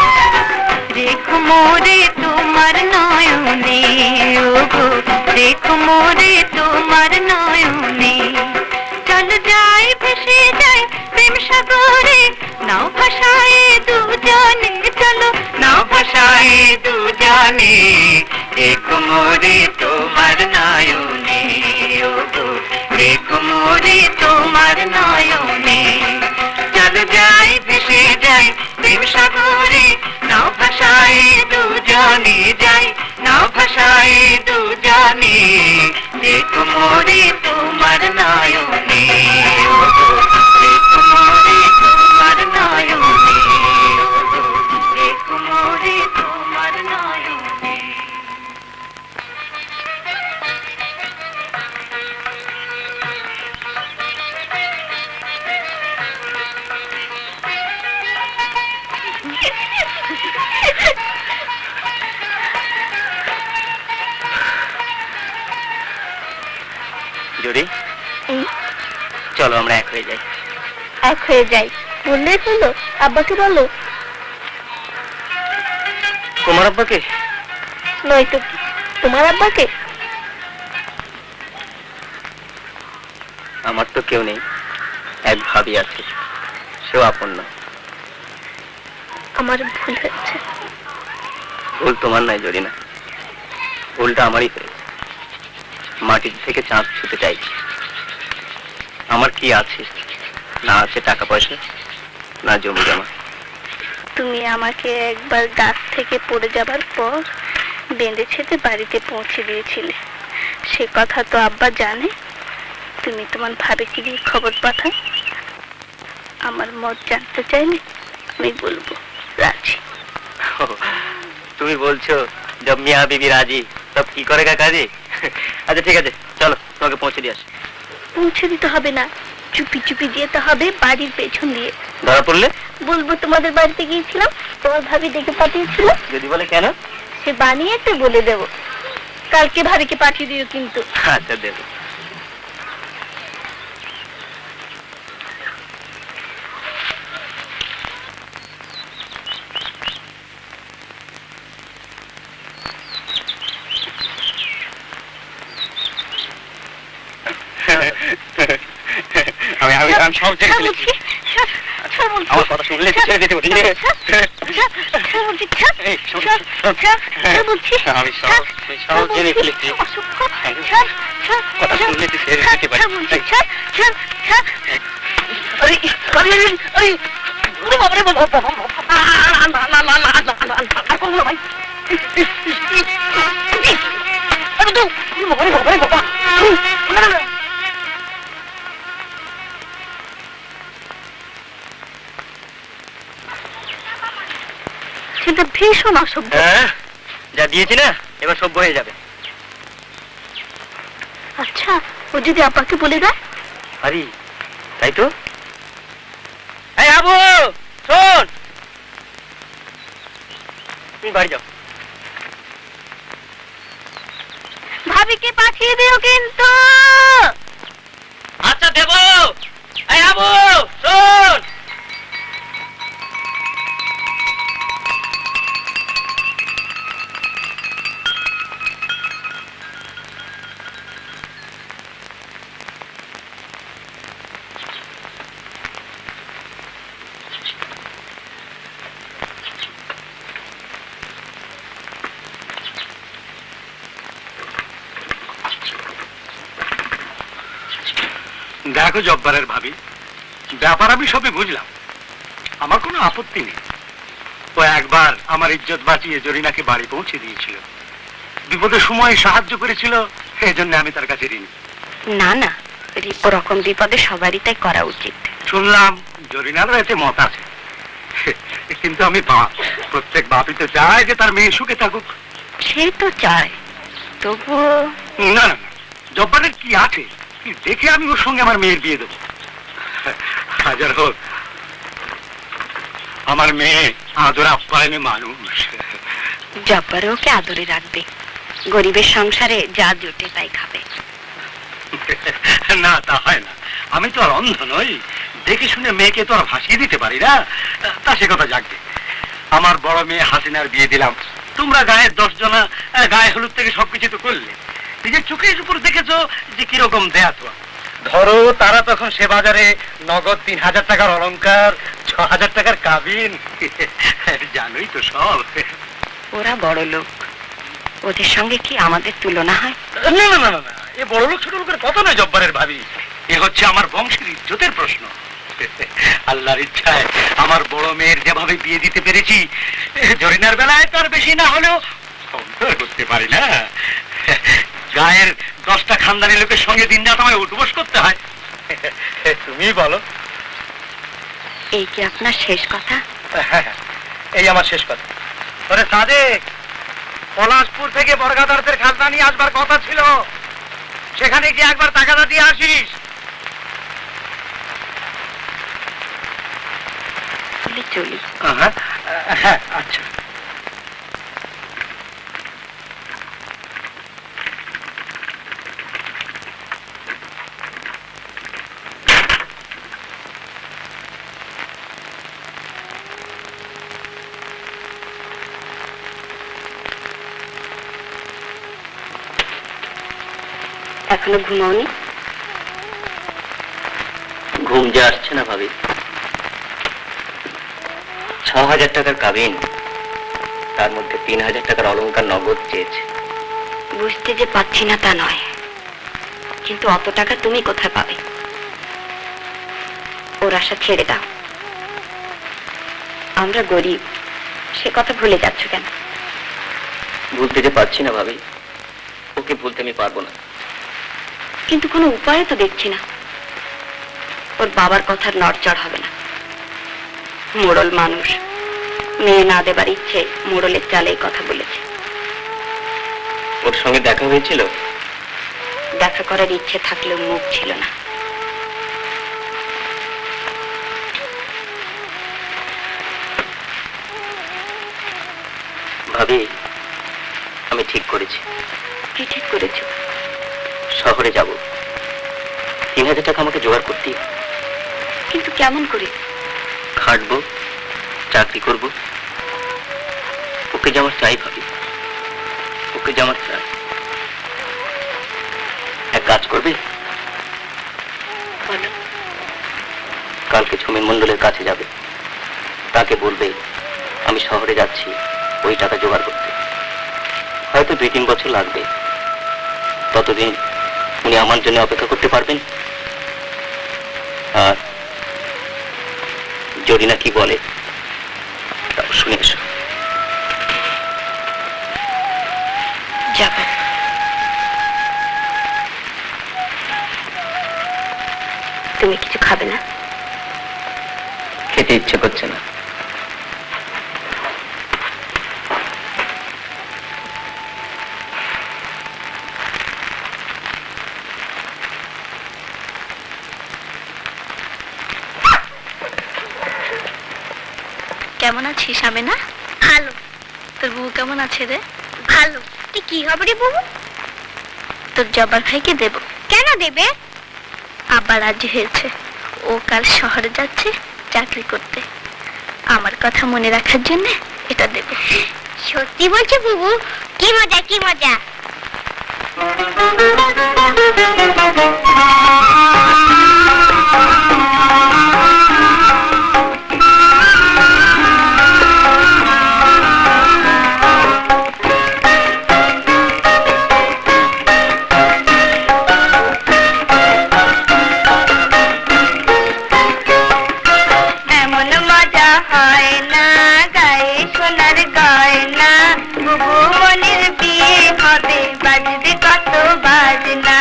দেখো মোরে তোমার নয়নে, ওগো দেখো মোরে তোমার নয়নে, চল যাই ভেসে যাই প্রেম সাগরে, নাও ভাসায় দুজনে, চলো নাও ভাষায় দুজনে, দেখো মোরে তোমার নয়নে, ওগো দেখো মোরে তোমার নয়নে, চল যাই ভেসে যাই প্রেম সাগরে, নাও ভাষায় দুজনে যাই, নাও ভাষায় দুজনে, দেখো মোরে তোমার নয়নে, ওগো দেখো মোরে তোমার নয়নে, ওগো দেখো মোরে তোমার নয়নে। জুড়ি চলো আমরা এক হয়ে যাই। এক হয়ে যাই বললেই হলো, আব্বাকে বলো। তোমার আব্বাকে? নয়তো কি, তোমার আব্বাকে? আমার তো কেউ নেই, এক ভাবি আছে, সেও আপন না। আমার ভুল হচ্ছে। ভুল তোমার নাই জরিনা, ভুলটা আমারই হয়েছে। মাটি থেকে চাঁদ ছুতে চাইছি। আমার কি আছে? না আছে টাকা পয়সা, না জমি জমা। তুমি আমাকে একবার গাছ থেকে পড়ে যাবার পর বেঁধে ছেড়ে বাড়িতে পৌঁছে দিয়েছিলে, সে কথা তো আব্বা জানে। তুমি তোমার ভাবিকে গিয়ে খবর পাঠাও। আমার মত জানতে চাইলে আমি বলবো রাজি। তুমি বলছো জব মিয়া বিবি রাজি তব কি করেগা কাজী? আচ্ছা ঠিক আছে, চলো তোমাকে পৌঁছে দিয়ে আসি। পৌঁছে দিতে হবে না, চুপি চুপি যেতে হবে বাড়ির পেছন দিয়ে। ধরা পড়লে বলবো তোমাদের বাড়িতে গিয়েছিলাম, তোমার ভাবি দেখে পাঠিয়েছিল। যদি বলে কেন? সে বানিয়ে তো বলে দেবো। কালকে ভাবিকে পাঠিয়ে দিও কিন্তু। আচ্ছা দেবো। আমি সব জেনে ফেলেছি। আমার কথা শুনলে ছেড়ে দিতে বলি। আমি সব জেনে ফেলেছি। কথা শুনলে তুই ছেড়ে দিতে পারি। সেটা ভীষণ অসভ্য। যা দিয়েছি না এবার সভ্য হয়ে যাবে। আচ্ছা, ও যদি আব্বাকে বলে দেয়? আরে তাই তো। এই আবু শোন, তুমি বাড়ি যাও। ভাবিকে পাঠিয়ে দিও কিন্তু। আচ্ছা দেবো। এই আবু শোন। দেখো জব্বারের ভাবি, ব্যাপার আমি সবে বুঝলাম, আমার কোনো আপত্তি নেই। ও একবার আমার ইজ্জত বাঁচিয়ে জরিনাকে বাড়ি পৌঁছে দিয়েছিল, বিপদের সময় সাহায্য করেছিল, এই জন্য আমি তার কাছে ঋণী। না না, ওরকম বিপদে সবারই তাই করা উচিত। শুনলাম জরিনারও এতে মত আছে, কিন্তু আমি বাপ, প্রত্যেক বাপই তো চায় যে তার মেয়ে সুখে থাকুক। সে তো চায়, তবুও না না, জব্বারের কি আছে দেখে আমি ওর সঙ্গে আমার মেয়ের বিয়ে দেবো। হাজার হোক আমার মেয়ে আদর আপ্যায়নে মানুষ। জব্বারে ওকে আদরে রাখবে, গরিবের সংসারে যা জোটে তাই খাবে। না তা হয় না, আমি তো আর অন্ধ নই, দেখে শুনে মেয়েকে তো আর ভাসিয়ে দিতে পারি না। তা সে কথা যাকবে, আমার বড় মেয়ে হাসিনার বিয়ে দিলাম, তোমরা গায়ের 10 জনা গায়ে হলুদ থেকে সবকিছু তো করলে, নিজের চোখের উপর দেখেছো যে কিরকম দেয়া তো। ধরো তারা তখন সে বাজারে নগদ 3000 টাকার অলংকার, 6000 টাকার কাবিন, জানোই তো সব। ওরা বড় লোক, ওদের সঙ্গে কি আমাদের তুলনা হয়? না না না না, এ বড় লোক ছোট লোকের কথা নয় জব্বারের ভাবি, এ হচ্ছে আমার বংশের ইজ্জতের প্রশ্ন। আল্লাহর ইচ্ছায় আমার বড় মেয়ের যেভাবে বিয়ে দিতে পেরেছি, জরিনার বেলায় তার বেশি না হলেও সংসার করতে পারি না। গায়ের 10টা খানদানি লোকের সঙ্গে দিন রাত আমায় উঠবোস করতে হয়। তুমি বলো। এই কি আপনার শেষ কথা? এই আমার শেষ কথা। তোরে সাদেক, পলাশপুর থেকে বর্গাদারদের খাজনা নিয়ে আসবার কথা ছিল, সেখানে গিয়ে একবার টাকাটা দিয়ে আসিস। চলি। হ্যাঁ আচ্ছা। এখনো ঘুমাওনি? ঘুম যে আসছে না ভাবি। 6000 টাকার কাবিন, তার মধ্যে 3000 টাকার অলংকার নগদ চেয়েছে। বুঝতে যে পাচ্ছি না তা নয়, কিন্তু অত টাকা তুমি কোথায় পাবে? ওর আশা ছেড়ে দাও। আমরা গরিব, সে কথা ভুলে যাচ্ছ কেন? ভুলতে যে পারছি না ভাবি, ওকে ভুলতে আমি পারবো না। কিন্তু কোনো উপায় তো দেখছি না। ওর বাবার কথার নড়চড় হবে না। মোড়ল মানুষ, মেয়ে না দেবার ইচ্ছে মোড়লের চালেই কথা বলেছে। ওর সঙ্গে দেখা হয়েছিল? দেখা করার ইচ্ছে থাকলেও মুখ ছিল না। ভাবি, আমি ঠিক করেছি। কি ঠিক করেছো? শহরে যাব। 3000 টাকা আমাকে জোগাড় করতেই। কিন্তু কেমন করে? খাটবো, চাকরি করব। ওকে যে আমার চাই ভাবি, ওকে যে আমার চাই। এক কাজ করবে? বলো। কালকে ছমিন মণ্ডলের কাছে যাবে, তাকে বলবে আমি শহরে যাচ্ছি ওই টাকা জোগাড় করতে। হয়তো 2-3 বছর লাগবে। ততদিন উনি আমার জন্য অপেক্ষা করতে পারবেন। আর জরিনা কি বলে তাও শুনে এসো। যাবো। তুমি কিছু খাবে না? খেতে ইচ্ছে করছে না। কেমন আছিস আমেনা? ভালো। তোর বউ কেমন আছে রে? ভালো। তুই কি হবে রে বাবু? তোর জব্বার ভাইকে দেব। কেন দেবে? আব্বা রাজি হয়েছে। ও কাল শহরে যাচ্ছে চাকরি করতে। আমার কথা মনে রাখার জন্য এটা দেব। সত্যি বলছি বাবু? কি মজা, কি মজা। এমন মজা হয় না গায়ে সোনার গয়না, বুবু মনির বিয়ে হবে বাজবে কত বাজনা।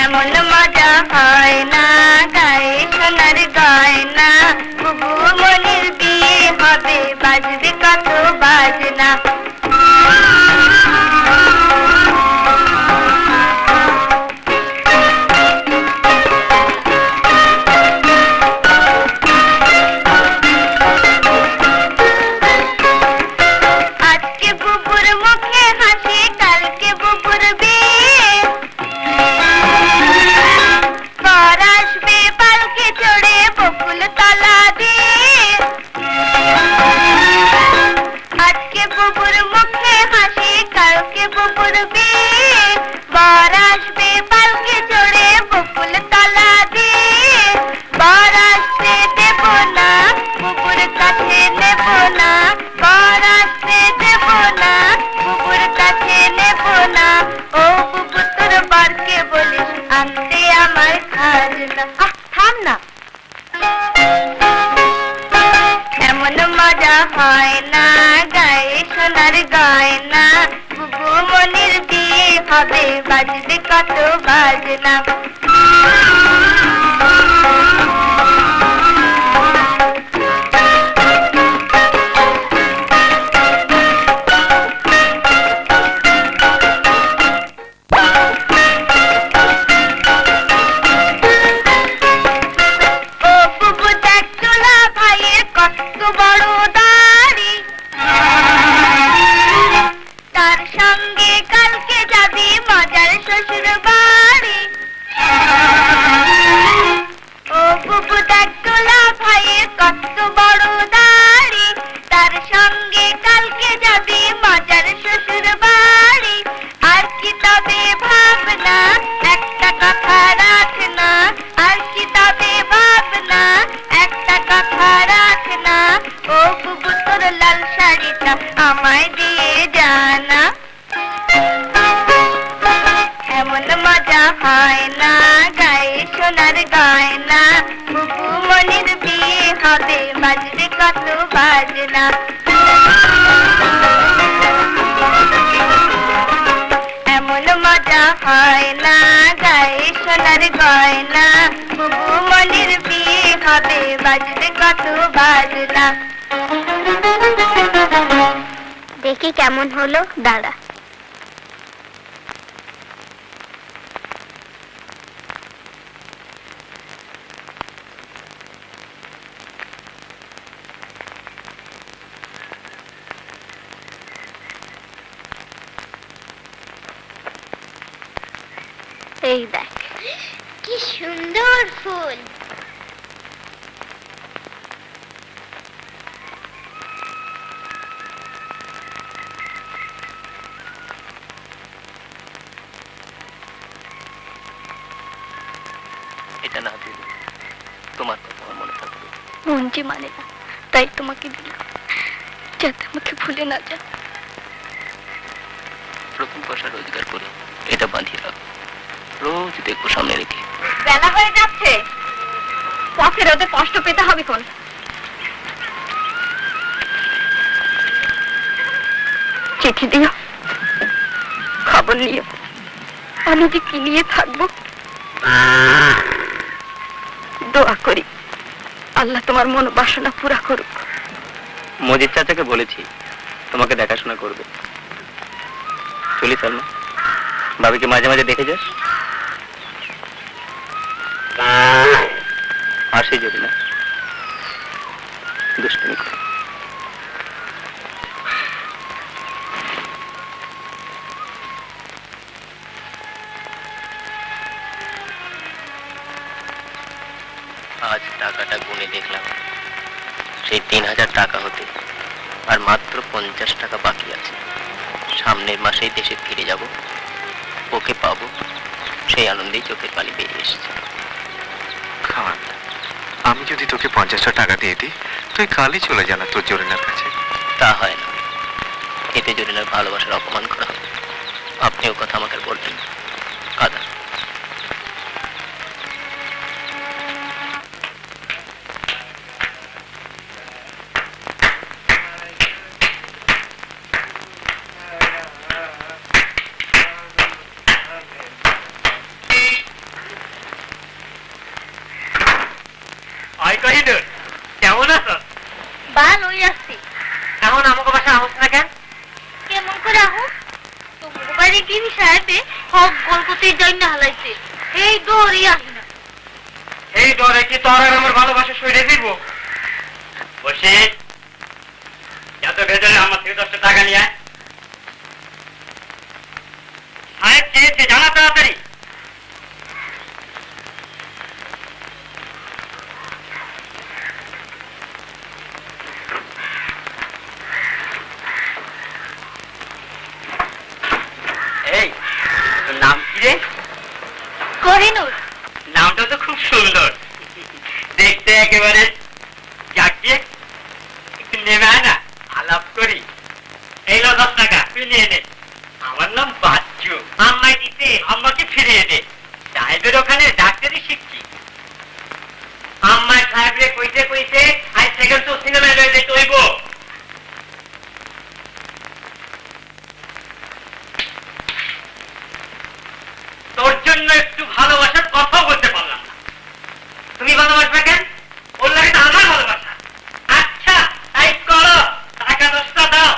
এমন মজা হয় না গায়ে সোনার গয়না, বুবু মনির বিয়ে হবে বাজবে কত বাজনা। আজকে বুবুর মুখে হাসি, কালকে বুবুর বিয়ে। বর আসবে পালকে চড়ে বকুল তলা দিয়ে। আজকে বুবুর মুখে হাসি, কালকে বুবুর বিয়ে। বর আসবে পালকে চড়ে বকুল তলা দিয়ে। বর আসতে দেব না, বুবুর কাছে নেব না। বর আসতে দেব না, বুবুর কাছে নেব না। ও বুবু তোর বরকে বলিস আনতে আমার খাজনা। থাম না। এমন মজা হয় না গায়ে সোনার গয়না, বুবু মনির বিয়ে হবে বাজবে কত বাজনা। ও বুবু দেখ তোলা ভাইয়ের কত বড় দাড়ি, তার সঙ্গে কালকে যাবি মজার শ্বশুর বাড়ি। ও বুবু দেখ তোলা ভাইয়ের কত বড় দাড়ি, তার সঙ্গে কালকে যাবি মজার শ্বশুর বাড়ি। আর কি তবে ভাবনা, একটা কথা রাখ না। আর কি তবে ভাবনা, একটা কথা রাখ না। ও বুবু তোর লাল শাড়িটা আমায় দিয়ে জানা। এমন মজা হয় না গায়ে সোনার গয়না, বুবু মনির বিয়ে হবে বাজবে কত বাজনা। হয় না, গায়ে সোনার গয়না, বুবু মনির বিয়ে হবে, বাজবে কত বাজনা। দেখি কেমন হলো, দাঁড়া। এই দেখ, কি সুন্দর ফুল। এটা না দিলে তোমার কথা আমার মনে থাকবে। মন যে মানে না, তাই তোমাকে দিলাম, যাতে আমাকে ভুলে না যাও। প্রথম পয়সা রোজগার করে এটা বাঁধিয়ে রাখো, রোজ দেখবো সামনে রেখে। বেলা হয়ে যাচ্ছে, পথে রোদে কষ্ট পেতে হবে কোন। চিঠি দিও, খবর নিও, আমি যে কি নিয়ে থাকবো। দোয়া করি আল্লাহ তোমার মন বাসনা পুরা করুক। মজিদ চাচাকে বলেছি তোমাকে দেখাশোনা করবে। চলি সালমা, ভাবিকে মাঝে মাঝে দেখে যাস। আসি যদি না দুষ্টুমি করে। আজ টাকাটা গুনে দেখলাম, সেই 3000 টাকা হতে আর মাত্র 50 টাকা বাকি আছে। সামনের মাসেই দেশে ফিরে যাব, ওকে পাবো, সেই আনন্দেই চোখের পানি বেরিয়ে এসেছে। খান, আমি যদি তোকে 50টা টাকা দিয়ে দিই, তুই কালই চলে যা না তোর জরিনার কাছে। তা হয় না, এতে জরিনার ভালোবাসার অপমান করা হবে। আপনি ও কথা আমাকে বলবেন কাদা। কেমন আছো? ভালো আসছি। এখন আমাকে বাসা আহস না কেন? কেমন করে আহো? তোমার বাড়ি বিবি সাহেবে হক গলগতির জন্য হালাইছে, এই দৌড়ই আসি না। এই ডরে কি তোর আর আমার ভালোবাসা সইরে দিব? বসে এত ভেতরে আমার থেকে 10 টাকা নিয়ে আয়। সাহেব চেয়েছে জানা তাড়াতাড়ি। এই তোর নাম কি রে? কোহিনুর। নামটা তো খুব সুন্দর, দেখতে একেবারে জাকিয়ে। একটু নেমে আয় না, আলাপ করি। এই লো 10 টাকা, তুই নিয়ে নে। আমার নাম বাচ্চু, আম্মাই দিতে, আম্মাকে ফিরিয়ে দে। সাহেবের ওখানে ডাক্তারি শিখছি। আম্মাই সাহেবরে কইতে কইতে আজ থেকে তো সিনেমায় লয়ে যেতে হইব। তোর জন্য একটু ভালোবাসার কথাও বলতে পারলাম না। তুমি ভালোবাসবে কেন? ওর লাগে তো আমার ভালোবাসা। আচ্ছা তাই করো, টাকা 10টা দাও।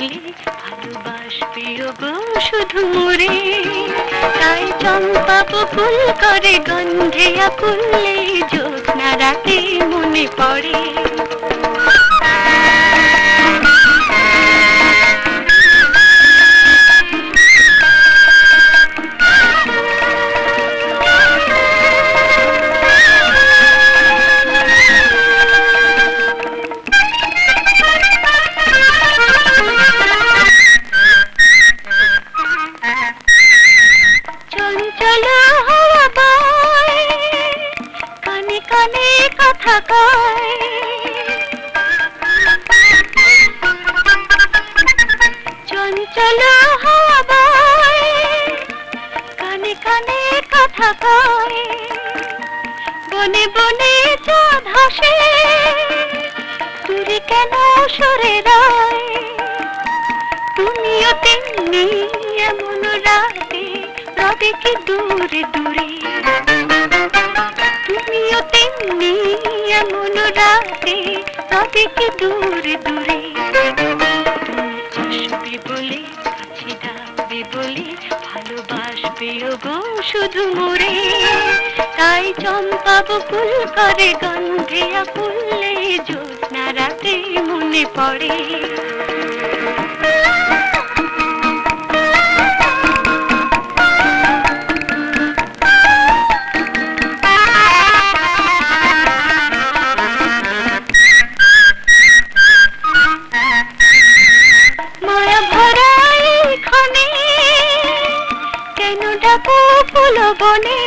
বলে ভালোবাসবে গো শুধু মোরে, তাই চম্পা বকুল করে গন্ধে আকুলে জ্যোৎস্না রাতে মনে পড়ে। চঞ্চল হাওয়া বয় কানে কানে কথা কয়, বনে বনে চাঁদ হাসে দূরে কেন সরে রয়। তুমিও তেমনি এমন রাতে রবে কি দূরে দূরে, তুমিও তেমনি এমন রাতে রবে কি দূরে দূরে। আসবে বলে কাছে ডাকবে বলে ভালোবাসবে গো শুধু মোরে, তাই চম্পা বকুল করে গন্ধে আকুলে জ্যোৎস্না রাতে মনে পড়ে। মায়া ভরা এখানে কেন ডাকো ফুল বনে,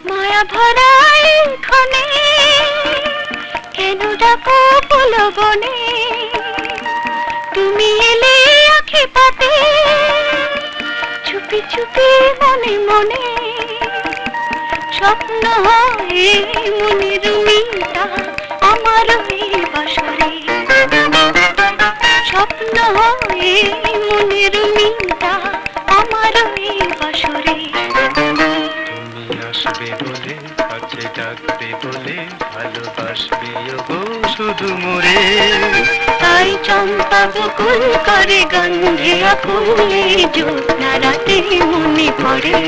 মায়া ভরা এখানে কেন ডাকো ফুল বনে। তুমি এলে আঁখি পাতে চুপি চুপি মনে মনে, স্বপ্ন হয় মনের মিতা আমার এই বাসরে, স্বপ্ন হয় মনের মিতা আমার এই বাসরে। তুমি আসবে বলে কাছে ডাকবে বলে ভালোবাসবে গো শুধু মোরে, তাই চম্পা বকুল করে গন্ধে আকুলে জ্যোৎস্না রাতে মনে পড়ে।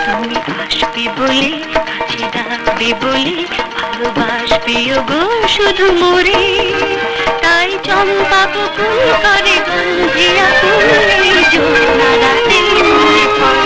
তুমি আসবে বলে কাছে ডাকবে বলে ভালোবাসবে গো শুধু মোরে, তাই চম্পা বকুল করে গন্ধে আকুলে জ্যোৎস্না রাতে মনে পড়ে।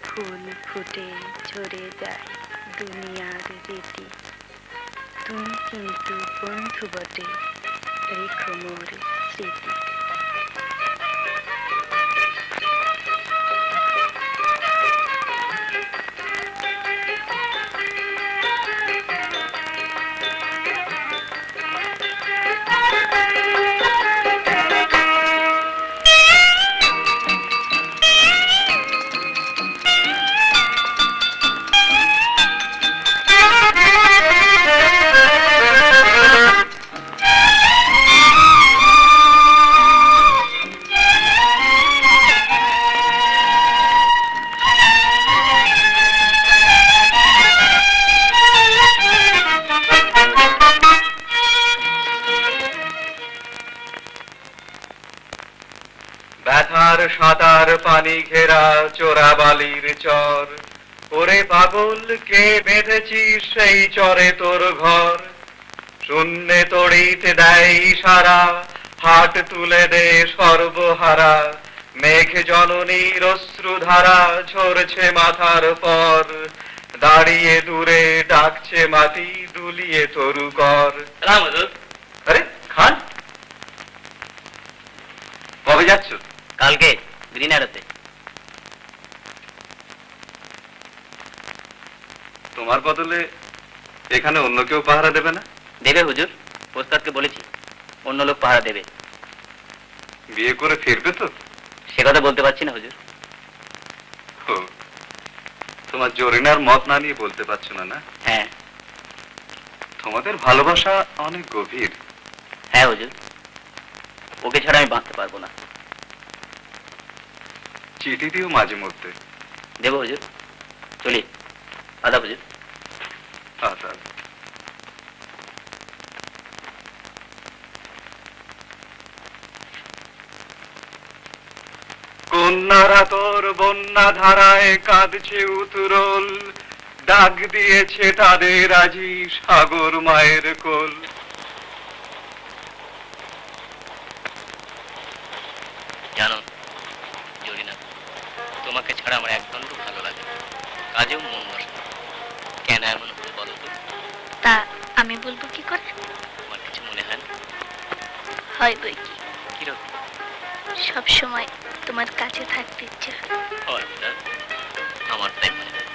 ফুল ফুটে ঝরে যায় দুনিয়ার রীতি, তুমি কিন্তু বন্ধু বটে রেখো মোর স্মৃতি। পানি ঘেরা চোরাবালির চর, ওরে পাগল কে বেঁধেছিস সেই চরে তোর ঘর, শূন্যে তড়িতে দেয় ইশারা, হাট তুলে দে সর্বহারা, মেঘ জননীর অশ্রুধারা ঝরছে মাথার পর, দাঁড়িয়ে দূরে ডাকছে মাটি দুলিয়ে তরু কর। আরে খান, কবে যাচ্ছ? কালকে গ্রিনারতে। তোমার বদলে এখানে অন্য কেউ পাহারা দেবে না? দেবে হুজুর, ওস্তাদকে বলেছি, অন্য লোক পাহারা দেবে। বিয়ে করে ফিরবে তো? সে কথা বলতে পারছি না হুজুর। ও, তোমার জরিনার মত না নিয়ে বলতে পারছো না? না, হ্যাঁ তোমাদের ভালোবাসা অনেক গভীর। হ্যাঁ হুজুর, ওকে ছাড়া আমি বাঁচতে পারবো না। চিঠি দিও মাঝে মধ্যে। দেবো হুজুর, চলি। আদা হুজুর। আচ্ছা। কন্যারা তোর বন্যা ধারায় কাঁদছে উতরল, ডাক দিয়েছে তাদের আজি সাগর মায়ের কোল। জানো জরিনা, তোমাকে ছাড়া আমার একদণ্ড ভালো লাগে না, কাজেও মন বসে না। কেন এমন হলো বলো তো? তা আমি বলবো কি করে? তোমার কিছু মনে হয় না? হয় বই কি, কিরকম? সব সময় তোমার কাছে থাকতে ইচ্ছে হয়। আচ্ছা, আমার তাই মনে হয়।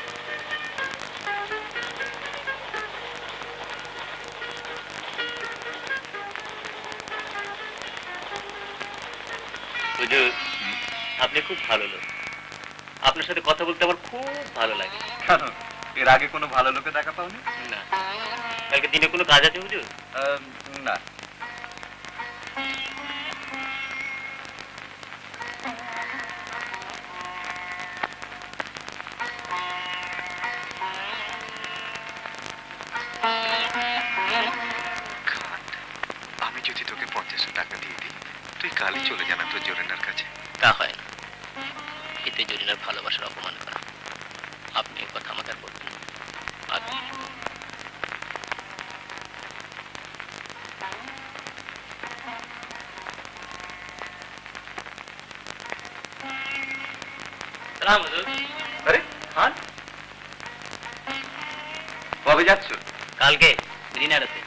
হুজুর, আপনি খুব ভালো লোক, আপনার সাথে কথা বলতে আমার খুব ভালো লাগে। কেন, এর আগে কোনো ভালো লোকে দেখা পাওনি? না, কালকে দিনে কোনো কাজ আছে হুজুর? না। আমি যদি তোকে 50 টাকা দিয়ে দিই, তুই কালই চলে জানা তোর জরিনার কাছে। তা হয় না, এতে জরিনার ভালোবাসার অপমান করা। আপনি এই কথা আমাকে আর বলবেন না। আরে খান, কবে যাচ্ছ? কালকে গ্রিনারতে।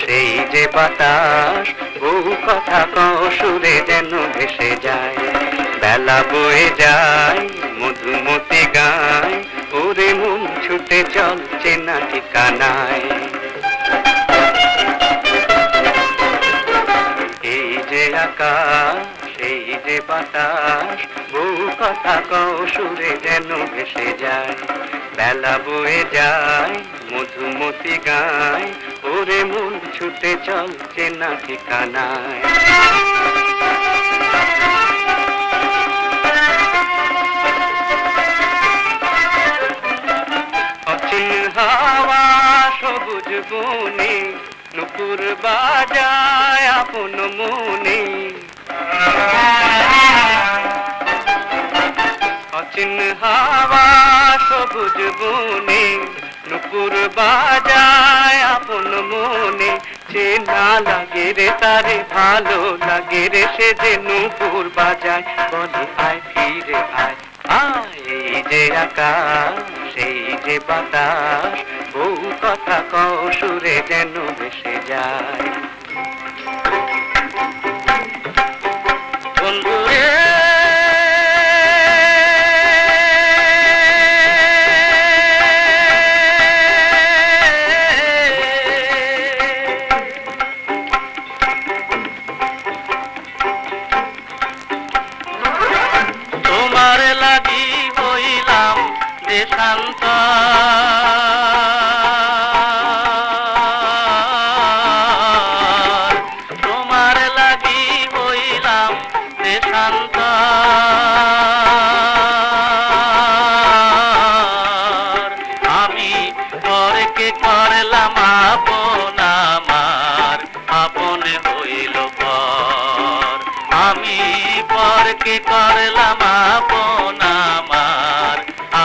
সেই যে বাতাস বহু কথা কসুরে যেন ভেসে যায়, বেলা বয়ে যায় মধুমতি গায়, ওরে মন ছুটে চলছে না ঠিকানায়। এই যে আকাশ সেই যে বাতাস বহু কথা কসুরে যেন ভেসে যায়, বেলা বয়ে যায় মধুমতি গায়, ওরে মন ছুটে চলছে না ঠিকানায়। অচিন হাওয়া সবুজ বনে, নুপুর বাজায় আপন মনে, অচিন হাওয়া সবুজ বনে, নুপুর বাজায় আপন মনে, যে না লাগে রে তারে ভালো লাগে রে, সে যে নুপুর বাজায় বলে আয় ফিরে আয়। এই যে আকাশ সেই যে বাতাস বহু কথা কসুরে যেন ভেসে যায়। বন্ধুরে দেশান্তর, তোমার লাগি হইলাম দেশান্তর। আমি পরকে করলাম আপন, আমার আপন হইল পর। আমি পরকে করলাম আপন, আমার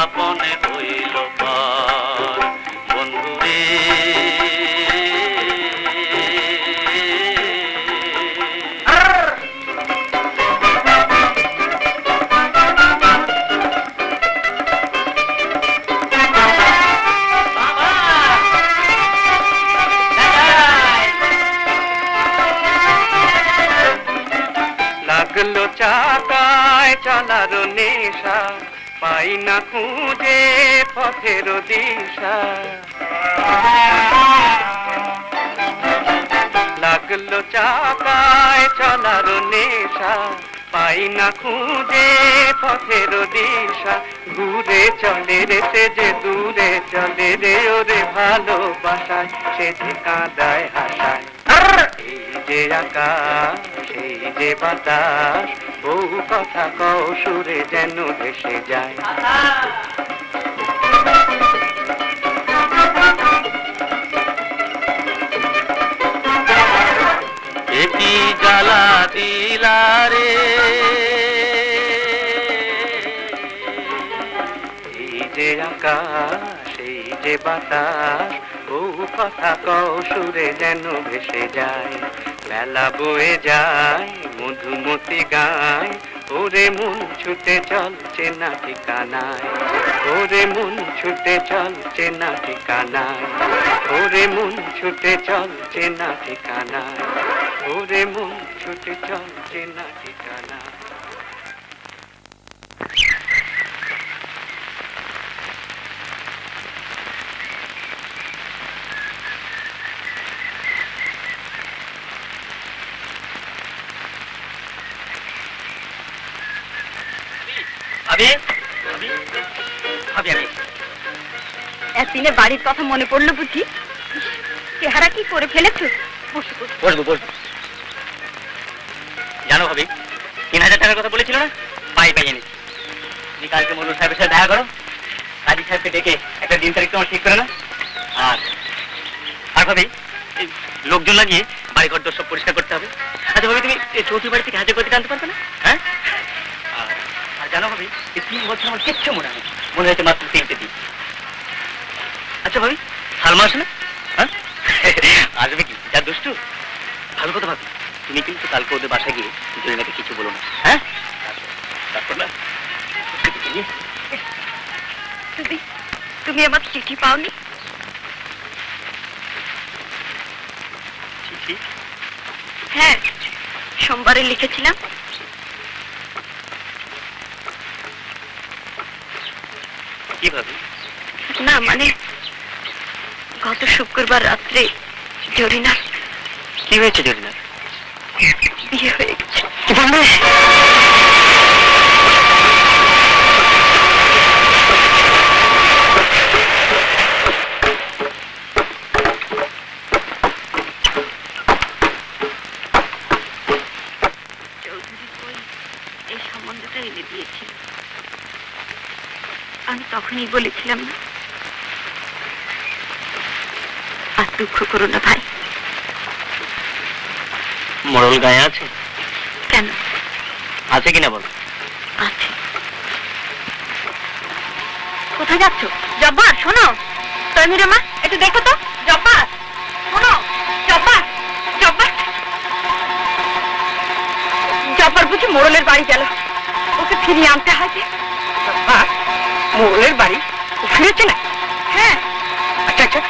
আপন হইল পর। বন্ধুরে লাগলো চাকায় চলার নেশা, পাই না খুঁজে পথের দিশা। লাগলো চাকায় চলার নেশা, পাই না খুঁজে পথের দিশা। ঘুরে চলে রে সে যে দূরে চলে রে, ওরে ভালোবাসায় সে যে কাঁদায় হাসায়। এই যে আকাশ, এই যে বাতাস, বহু কথা কও সুরে যেন ভেসে যায়। এটি জ্বালা দিলা রে, এই যে আকাশ, এই যে বাতাস, বহু কথা কও সুরে যেন ভেসে যায়। বেলা বয়ে যায় মধুমতি গায়, ওরে মন ছুটে চলছে না ঠিকানায়। ওরে মন ছুটে চলছে না ঠিকানায়। ওরে মন ছুটে চলছে না ঠিকানায়। ওরে মন ছুটে চলছে না ঠিকানায়। ভাবি ভাবি আমি এতদিনে বাড়ির কথা মনে পড়লো বুঝি? চেহারা কি করে ফেলেছো? বসবো বসবো। জানো ভাবি, 3000 টাকার কথা বলেছিল না, পাই এনেছি। তুমি কালকে মনুর সাহেবের সাথে দেখা করো, কাজী সাহেবকে ডেকে একটা দিন তারিখ তোমার ঠিক করে না। আর ভাবি, এই লোকজন লাগিয়ে বাড়ি ঘর সব পরিষ্কার করতে হবে। আচ্ছা ভাবি, তুমি এই চৌধুরী বাড়ি থেকে হাজার কোটি আনতে পারবে না? হ্যাঁ। আর জানো ভাবি, এই 3 বছর আমার কিচ্ছু মনে হয়, মনে হয়েছে মাত্র 3টে দিন। আচ্ছা ভাবি, সালমা আসে না? হ্যাঁ আসবে কি, যা দুষ্টু। ভালো কথা ভাবি, তুমি কিন্তু কালকে ওদের বাসায় গিয়ে জরিনাকে কিছু বলো না। হ্যাঁ তারপর না তুমি আমার চিঠি পাওনি? চিঠি? হ্যাঁ, সোমবারে লিখেছিলাম। কি ভাবি? না মানে গত শুক্রবার রাত্রে জরিনার কি হয়েছে? জরিনার বিয়ে হয়ে গেছে। চৌধুরী কই এই সম্বন্ধটা এনে দিয়েছিল। আমি তখনই বলেছিলাম না। আর দুঃখ করো না ভাই। মরল গায়ে আছে? কেন? আছে কিনা বল। আছে। কোথায় যাচ্ছ? জব্বার শোনো। তৈমিরা মা একটু দেখো তো। জব্বার শোনো। জব্বার জব্বার জব্বার বুঝি মোড়লের বাড়ি গেল। ওকে ফিরিয়ে আনতে হয় যে। মোড়লের বাড়ি? ও ফিরেছে না? হ্যাঁ। আচ্ছা আচ্ছা,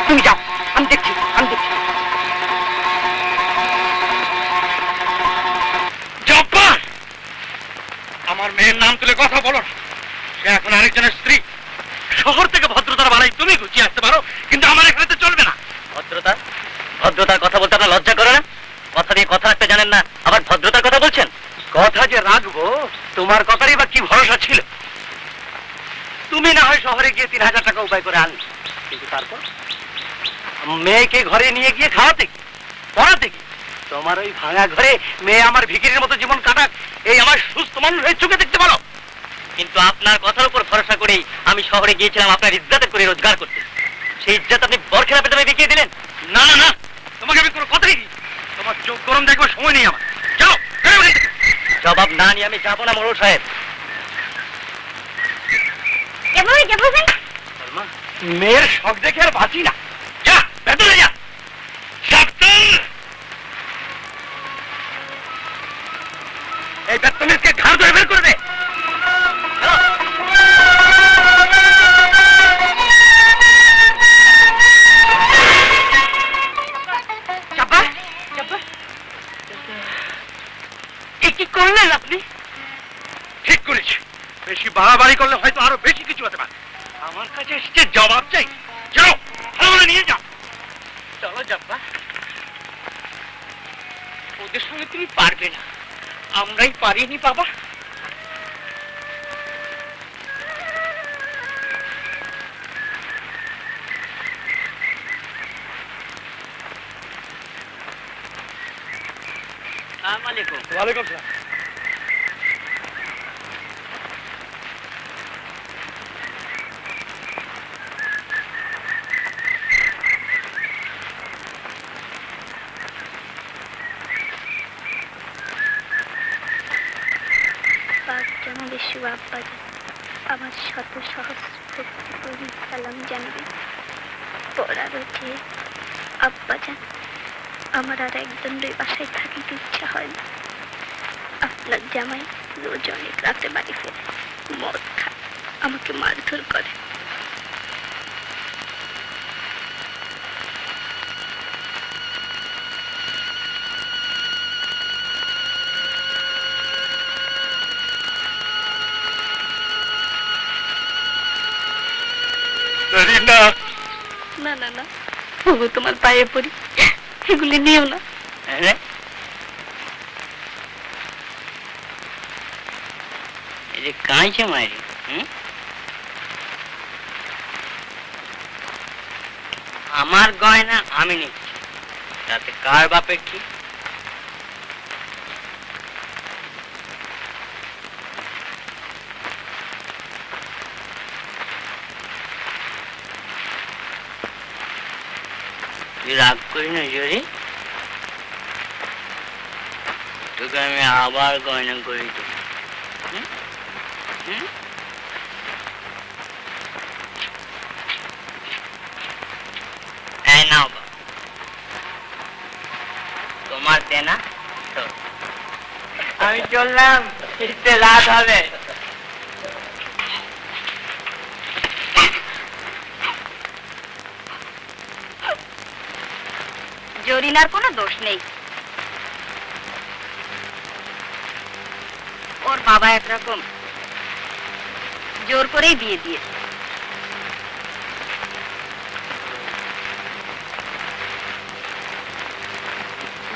তুমি যাও, আমি দেখছি। জব্বার, আমার মেয়ের নাম তুলে কথা বলো না। সে এখন আরেকজনের স্ত্রী। শহর থেকে ভদ্রতার বাড়াই তুমি গুছিয়ে আসতে পারো, কিন্তু আমার এখানে তো চলবে না। ভদ্রতার কথা বলতে আপনার লজ্জা করে না? কথা দিয়ে কথা রাখতে জানেন না, আবার ভদ্রতার কথা বলছেন? কথা যে রাখবো, তোমার কথারই বা কি ভরসা ছিল? তুমি না হয় শহরে গিয়ে 3000 টাকা উপায় করে আনলে, কিন্তু তারপর মেয়েকে ঘরে নিয়ে গিয়ে খাওয়াতে কি, পড়াতে কি? তোমার ওই ভাঙা ঘরে মেয়ে আমার ভিখিরির মতো জীবন কাটাক, এই আমার সুস্থ মানুষ হয়ে চোখে দেখতে পারো? কিন্তু আপনার কথার উপর ভরসা করেই আমি শহরে গিয়েছিলাম আপনার ইজ্জতের করে রোজগার করতে। সেই ইজ্জত আপনি বরখেলা পেতে দেখিয়ে দিলেন। না না না, তোমাকে আমি কোনো কথাই দিই, তোমার চোখ গরম দেখবার সময় নেই আমার। যাও, বেরো এখান থেকে। জবাব না নিয়ে আমি যাবো না মোড়ল সাহেব। যাবো ভাই। মেয়ের শখ দেখে আর বাঁচি না। যা ভেতরে যা। সাবধান! এই বেত্তমিজকে ঘাড় ধরে বের করে দে। চাপা চাপা, কি করলেন আপনি? ঠিক করেছি, বেশি বাড়াবাড়ি করলে হয়তো আরো বেশি কিছু হতে পারে। আমার কাছে এসছে জবাব চাই। যাও, ভালো করে নিয়ে যাও। চলো যাব্বা, ওদের সঙ্গে তুমি পারবে না, আমরাই পারিনি বাবা। আসসালামু আলাইকুম। ওয়ালাইকুম আসসালাম। যেন বিশ্ব আব্বা আমার শত সহস্র ভক্তি সালাম জানবে। পড়ার উঠে আব্বা যান, আমার আর একজন বাসায় থাকিতে ইচ্ছা হয় না। আপনার জামাই রোজ অনেক রাতে বাড়ি ফেরে, মদ খায়, আমাকে মারধর করে। না না না না, বাবু তোমার পায়ে পড়ি, এগুলি নিও না। এই যে কাঁচে মারি, আমার গয়না আমি নিচ্ছি, তাতে কার বাপের কি? রাগ করি না জরি, তোকে আমি আবার গয়না করে দেবো। এই নাও বাবা, তোমার দেনা তো। আমি চললাম, ফিরতে রাত হবে। জরিনার কোনো দোষ নেই, ওর বাবা একরকম জোর করেই বিয়ে দিয়েছে।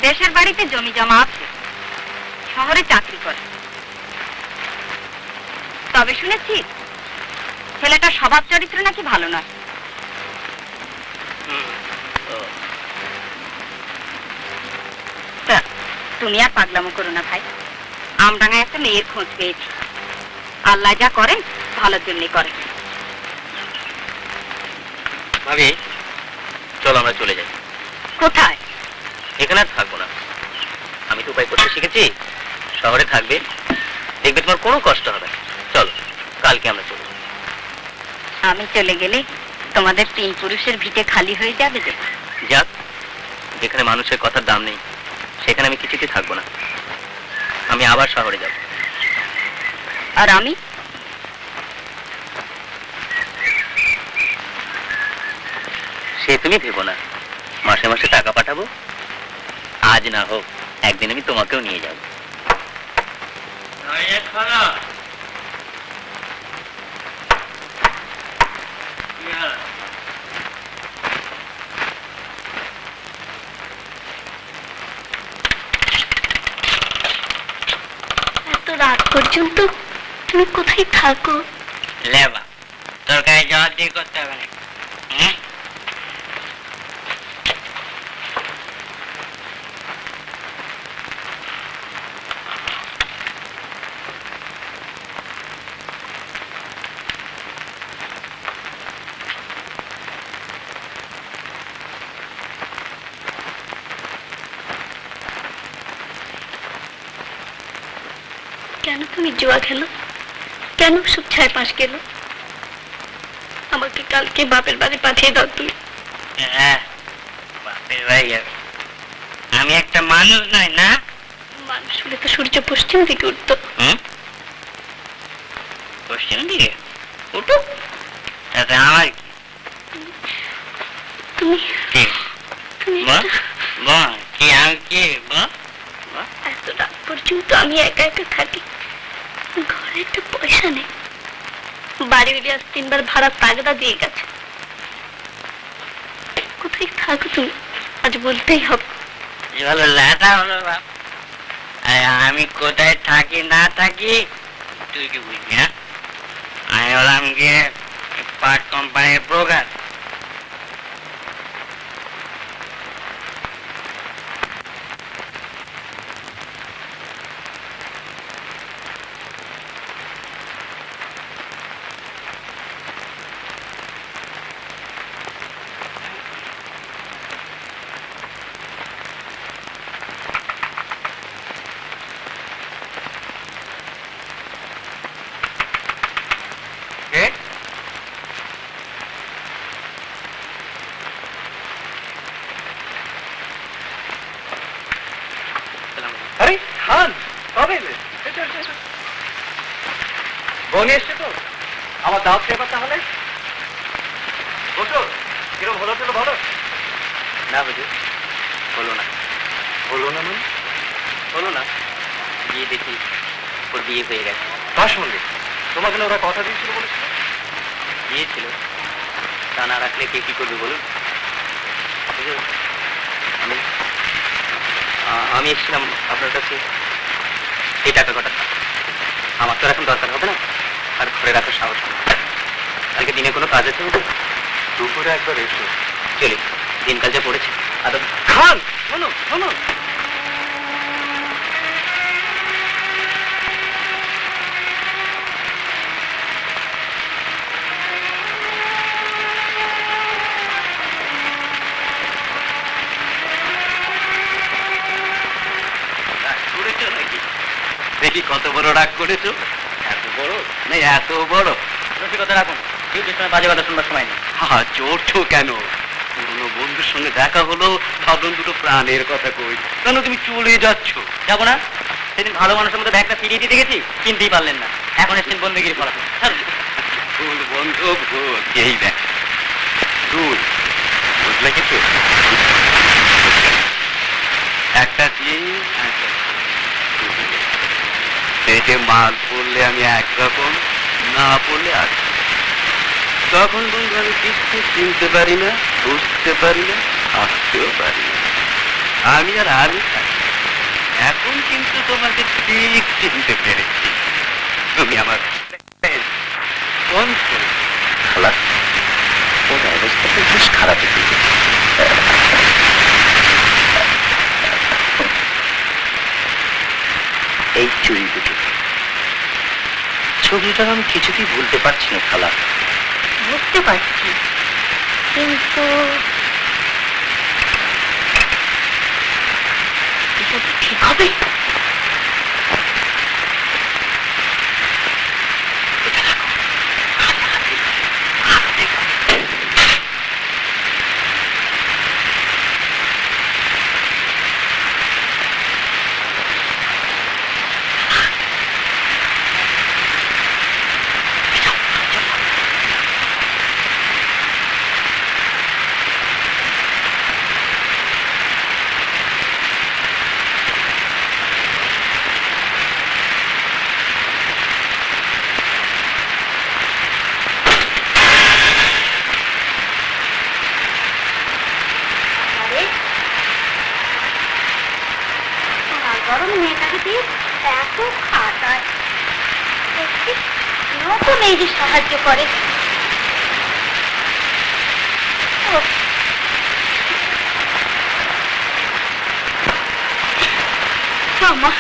দেশের বাড়িতে জমি জমা আছে, শহরে চাকরি করে। তবে শুনেছি ছেলেটার স্বভাব চরিত্র নাকি ভালো নয়। তুমি আর পাগলামো করো না ভাই, আমডাঙ্গায় একটা মেয়ের খোঁজ পেয়েছি। আল্লাহ যা করেন ভালোর জন্যই করেন। ভাবি চলো আমরা চলে যাই। কোথায়? এখানে আর থাকবো না, আমি তো উপায় করতে শিখেছি। শহরে থাকবে, দেখবে তোমার কোনো কষ্ট হবে না। চলো কালকে আমরা চলবো। আমি চলে গেলে তোমাদের 3 পুরুষের ভিটে খালি হয়ে যাবে যে। যাক, যেখানে মানুষের কথার দাম নেই সেখানে আমি কিছুতে থাকবো না। আমি আবার শহরে যাব। আর আমি? সে তুমি ভেবো না, মাসে মাসে টাকা পাঠাবো। আজ না হোক একদিন আমি তোমাকেও নিয়ে যাব। এত রাত পর্যন্ত তুমি কোথায় থাকো? লেবা, তোর গায়ে জল দিয়ে করতে হবে না। হুম? কেন তুমি জুয়া খেলো? কেন সব 6 মাস গেল? আমাকে কালকে বাপের বাড়ি পাঠিয়ে দাও তুমি। হ্যাঁ, বাপের বাড়ি যাবে। আমি একটা মানুষ নই না? মানুষ হলে তো সূর্য পশ্চিম দিকে উঠতো। হুম? পশ্চিম দিকে উঠুক, তাতে আমার কি? তুমি কি? তুমি বল, বল, কি আমি কি? বল। এত রাত পর্যন্ত আমি একা একা থাকি, ঘরে একটা পয়সা নেই। বাড়ি উঠে আজ 3বার ভাড়া তাগদা দিয়ে গেছে। কোথায় থাকো তুমি? আজ বলতেই হবে। এই হলো ল্যাটা হলো বাপ। আরে আমি কোথায় থাকি না থাকি তুই কি বুঝবি? হ্যাঁ, আমি হলাম গিয়ে পাট কোম্পানির ব্রোকার। আরে খান, কবে এলে? বনে এসছে তো? আমার দাওয়াত খেয়ে তাহলে বসো। কিরম হলো ছিল বলো? না বুঝে হলো না। হলো না মানে? হলো না। গিয়ে দেখি ওর বিয়ে হয়ে গেছে। কার সঙ্গে? তোমাকে না ওরা কথা দিয়েছিল বলেছিল? দিয়েছিল, তা না রাখলে কে কি করবে বলুন? আমি আমি এসেছিলাম আপনার কাছে এই টাকা কটা। আমার তো এখন দরকার হবে না, আর ঘরে রাখার সাহস নেই। কালকে দিনে কোনো কাজ আছে বুঝুন? দুপুরে একবার এসো। চলি, দিনকাল যে পড়েছে। আর খান শোনো শোনো, দেখি কত বড় রাগ করেছো। এত বড় না, এত বড় রসিকতা রাখুন। ডিউটির সময় বাজে কথা শুনবার সময় নেই। হ্যাঁ চড়ছো কেন? পুরনো বন্ধুর সঙ্গে দেখা হলো, ভাবলাম দুটো প্রাণের কথা কই। কেন তুমি চলে যাচ্ছ? যাবো না? সেদিন ভালো মানুষের মধ্যে ব্যাগটা ফিরিয়ে দিতে গেছি, কিনতেই পারলেন না। এখন এসছেন বন্ধুগিরি করা। ভুল বন্ধু ভুল। এই দেখ ভুল, বুঝলে কিছু? একটা জিনিস পেটে মাল পড়লে আমি একরকম, না পড়লে আর তখন বন্ধু আমি কিছু চিনতে পারি না, বুঝতে পারি না, আসতেও পারি না। আমি আর আমি থাকি। এখন কিন্তু তোমাকে ঠিক চিনতে পেরেছি। তুমি আমার বন্ধু। খালা, ওর অবস্থাটা বেশ খারাপ হয়ে গেছে। এই চুরি দুটো ছবিটা আমি কিছুতেই ভুলতে পারছি না খালা। বুঝতে পারছি, কিন্তু এটা কি ঠিক হবে? গরম মেয়েটাকে দিয়ে এত খাটায়, নতুন এই যে সাহায্য করে। মা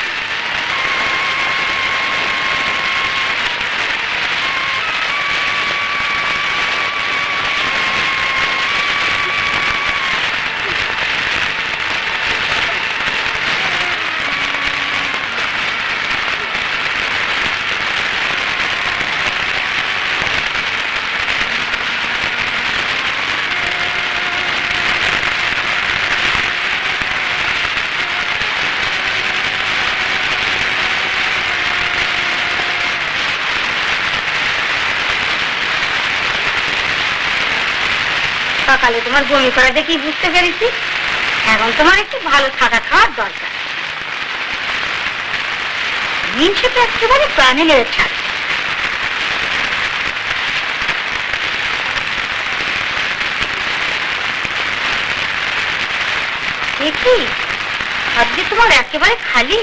সকালে তোমার বমি করা দেখি বুঝতে পেরেছি এখন তোমার একটু ভালো থাকা খাওয়ার দরকার মিনসে তো একেবারে প্রাণে লেগে ছাড় দেখি ভাবছি তোমার একেবারে খালি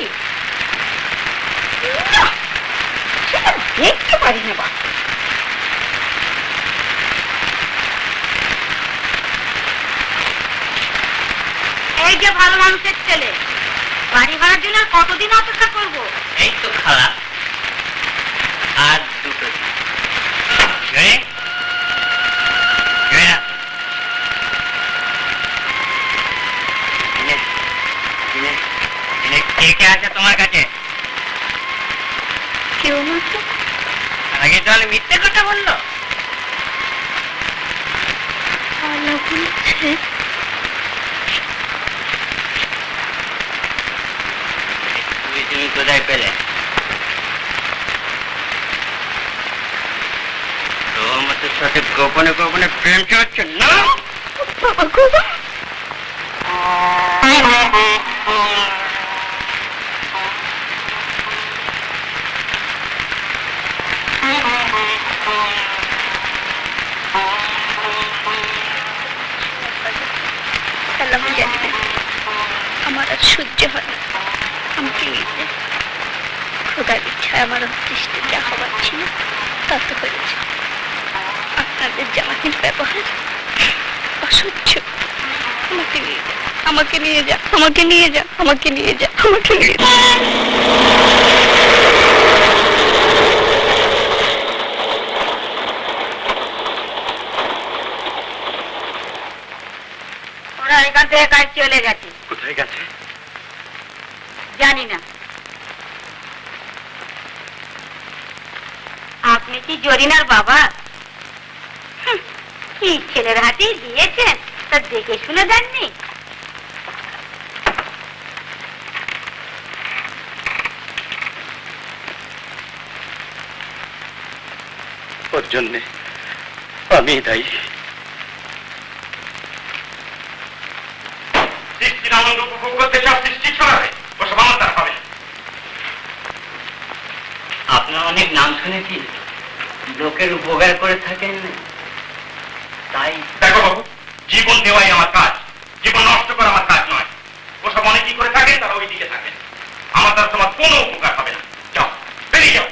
না, সেটা দেখতে পারি না বাবা এই যে ভালো মানুষের ছেলে বাড়ি ভাড়ার জন্য আর কতদিন অপেক্ষা করবো এই তো খালা আর দুটো দিন। জয়, জয়া, কে কে আছে তোমার কাছে? কেউ না তো আগে তাহলে মিথ্যে কথা বললো। ভালো বলছে তুমি কোথায় পেলে? তোমার সাথে গোপনে গোপনে প্রেম চলছে না? বাবা গো আমি জানি না আমার আর সহ্য হয় না আমাকে নিতে খোদার ইচ্ছায় আমার দৃষ্টি যা হবার ছিল তা তো হয়েছে আপনাদের জামাতির ব্যবহার অসহ্য আমাকে নিয়ে যা আমাকে নিয়ে যা আমাকে নিয়ে যা আমাকে নিয়ে যা আমাকে নিয়ে যা ওরা এখান থেকে কাজ চলে গেছে কোথায় গেছে? জানি না আপনি কি জরিনার বাবা হুঁ, কি ছেলের হাতে দিয়েছেন তা দেখে শুনে দেননি ওর জন্যে আমি দায়ী। সৃষ্টির আনন্দ উপভোগ করতে সব সৃষ্টি ছড়াবে, ওসব আমার দ্বারা হবে না। আপনার অনেক নাম শুনেছি, লোকের উপকার করে থাকেন, তাই দেখো বাবু, জীবন দেওয়াই আমার কাজ, জীবন নষ্ট করা আমার কাজ নয়। ওসব অনেকেই করে থাকেন, তারা ওই দিকে থাকেন। আমার দ্বারা তোমার কোনো উপকার হবে না। যাও, বেরিয়ে যাও।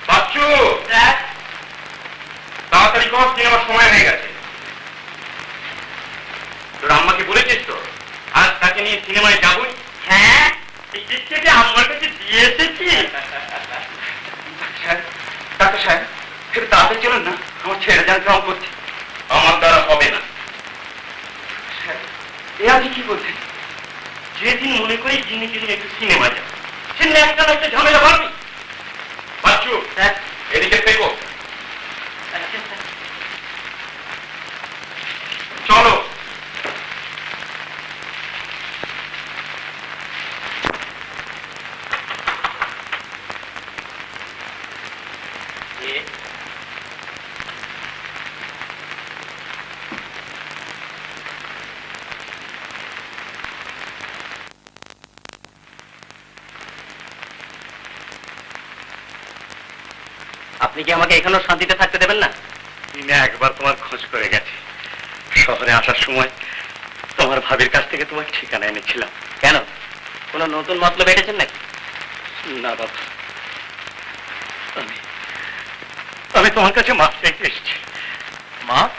বাচ্চু, তাড়াতাড়ি কর, সিনেমার সময় হয়ে গেছে। তোর আম্মাকে বলেছিস তো আজ তাকে নিয়ে সিনেমায় যাবই? হ্যাঁ, টিকিট কেটে আম্মার কাছে দিয়ে এসেছি। ডাক্তার সাহেব, একটু তাড়াতাড়ি চলুন না, আমার ছেড়ে যান, কাম করছি। আমার দ্বারা হবে না। এ আপনি কি বলছেন? যেদিন মনে করি জিনিকে নিয়ে একটু সিনেমা যাও, সেদিন একটা না একটা ঝামেলা বাড়বি। বাচ্চু, এদিকে দেখো, চলো। আপনি কি আমাকে এখানেও শান্তিতে থাকতে দেবেন না? দিনে একবার তোমার খোঁজ করে গেছে। শহরে আসার সময় তোমার ভাবির কাছ থেকে তোমার ঠিকানা এনেছিলাম। কেন, কোনো নতুন মতলব এটেছেন নাকি? না বাবা, আমি তোমার কাছে মাপ চাইতে এসেছি। মাপ?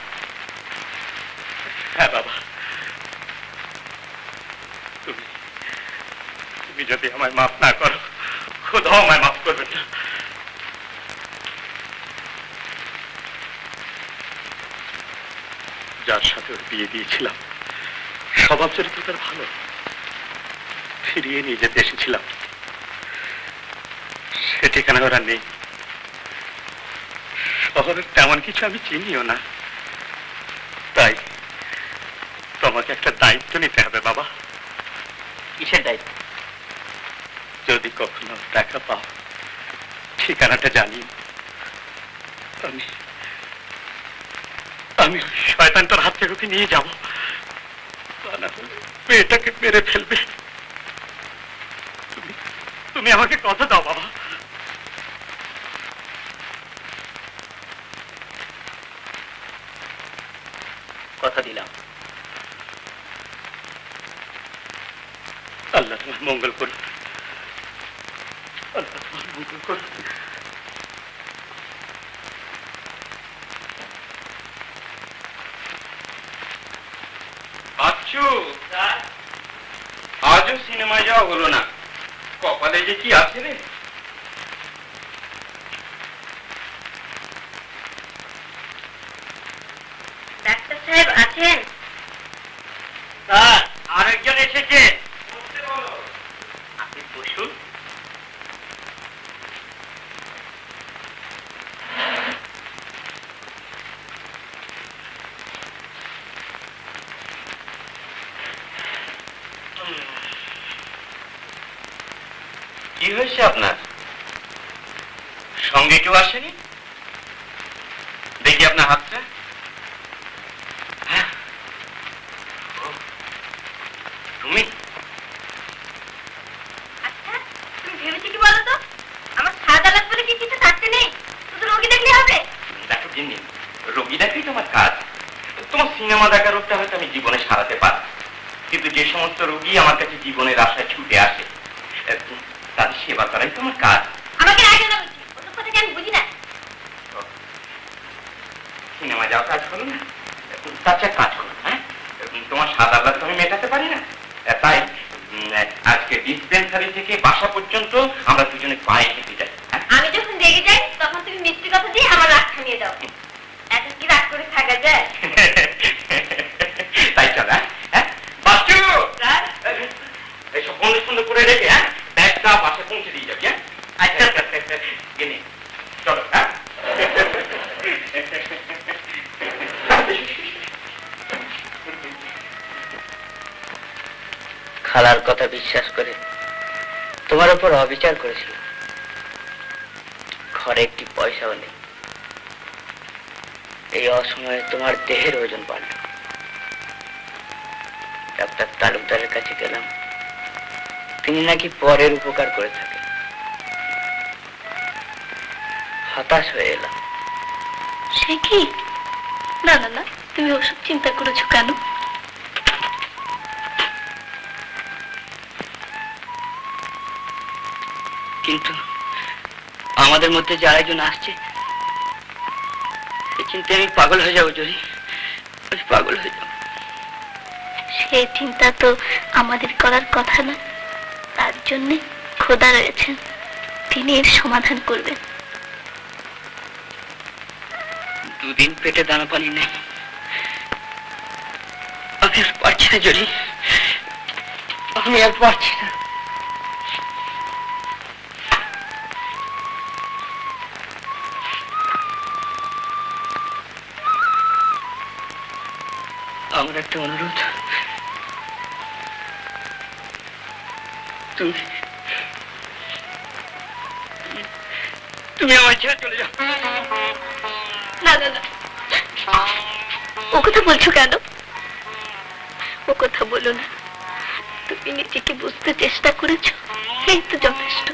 হ্যাঁ বাবা, তুমি যদি আমায় মাফ না করো, খোদাও আমায় মাফ করবে না। যার সাথে ওর বিয়ে দিয়েছিলাম, স্বভাব চরিত্র তার ভালো, ফিরিয়ে নিয়ে যেতে এসেছিলাম, সে ঠিকানা ওরা নেই। শহরের তেমন কিছু আমি চিনিও না, তাই তোমাকে একটা দায়িত্ব নিতে হবে বাবা। কিসের দায়িত্ব? যদি কখনো দেখা পাও, ঠিকানাটা জানি, আমি ওই শয়তানটার হাত থেকে ওকে নিয়ে যাবো, তা না হলে মেয়েটাকে মেরে ফেলবে। তুমি আমাকে কথা দাও বাবা। কথা দিলাম। আল্লাহ তোমার মঙ্গল করুন, আল্লাহ তোমার মঙ্গল করুন। বাচ্চু, আজও সিনেমায় যাওয়া হলো না, কপালে যে কি আছে রে। ডাক্তার সাহেব আছেন? স্যার, আরেকজন এসেছে। আপনি বসুন। কি হয়েছে আপনার? সঙ্গে কেউ আসেনি? দেখি আপনার হাতটা। হ্যাঁ, তুমি আচ্ছা, তুমি ভেবেছি কি বলো তো? আমার সাদা লাগ বলে কি কিছু থাকতে নেই, শুধু রোগী দেখলে হবে? দেখো জিন্নি, রোগী দেখাই তোমার কাজ। তোমার সিনেমা দেখার রোগটা হয়তো আমি জীবনে সারাতে পারি, কিন্তু যে সমস্ত রোগী আমার কাছে জীবনের আশায় ছুটে আসে, তাদের সেবা করাই তোমার কাজ। আমাকে আগে না বলছি, ওসব কথা কি আমি বুঝি না? সিনেমা যাও, কাজ করো না, তার চেয়ে কাজ করো। হ্যাঁ, তোমার সাদা লাগ তো আমি মেটাতে পারি না, তাই আজকে ডিসপেন্সারি থেকে বাসা পর্যন্ত আমরা দুজনে পায়ে হেঁটে যাই। আমি যখন রেগে যাই তখন তুমি মিষ্টি কথা দিয়ে আমার রাগ থামিয়ে দাও। এখন কি রাগ করে থাকা যায়? তাই চল। হ্যাঁ বাচ্চু, এইসব বন্ধু সুন্দর করে রেখে ব্যাগটা বাসা পৌঁছে দিয়ে যাবি। হ্যাঁ আচ্ছা, গেলে চলো। হ্যাঁ খালার কথা বিশ্বাস করে তোমার উপর অবিচার করেছিল। ঘরে একটি পয়সাও নেই। এই অসময়ে তোমার দেহের ওজন বাড়ল। ডাক্তার তালুকদারের কাছে গেলাম, তিনি নাকি পরের উপকার করে থাকেন। হতাশ হয়ে এলাম। সে কি? না না না, তুমি ওসব চিন্তা করেছো কেন? কিন্তু আমাদের মধ্যে যে আরেকজন আসছে, সে চিন্তায় আমি পাগল হয়ে যাবো। জরি, আমি পাগল হয়ে যাবো। সে চিন্তা তো আমাদের করার কথা না। তার জন্য খোদা রয়েছেন, তিনি এর সমাধান করবেন। দুদিন পেটে দানা পানি নেই, আমি আর পারছি না। জরি, আমি আর পারছি না। আমার একটা অনুরোধ, তুমি আমার ছেড়ে চলে যাও। না না না, ও কথা বলছো কেন? ও কথা বলো না। তুমি নিজেকে বুঝতে চেষ্টা করেছো, এই তো যথেষ্ট।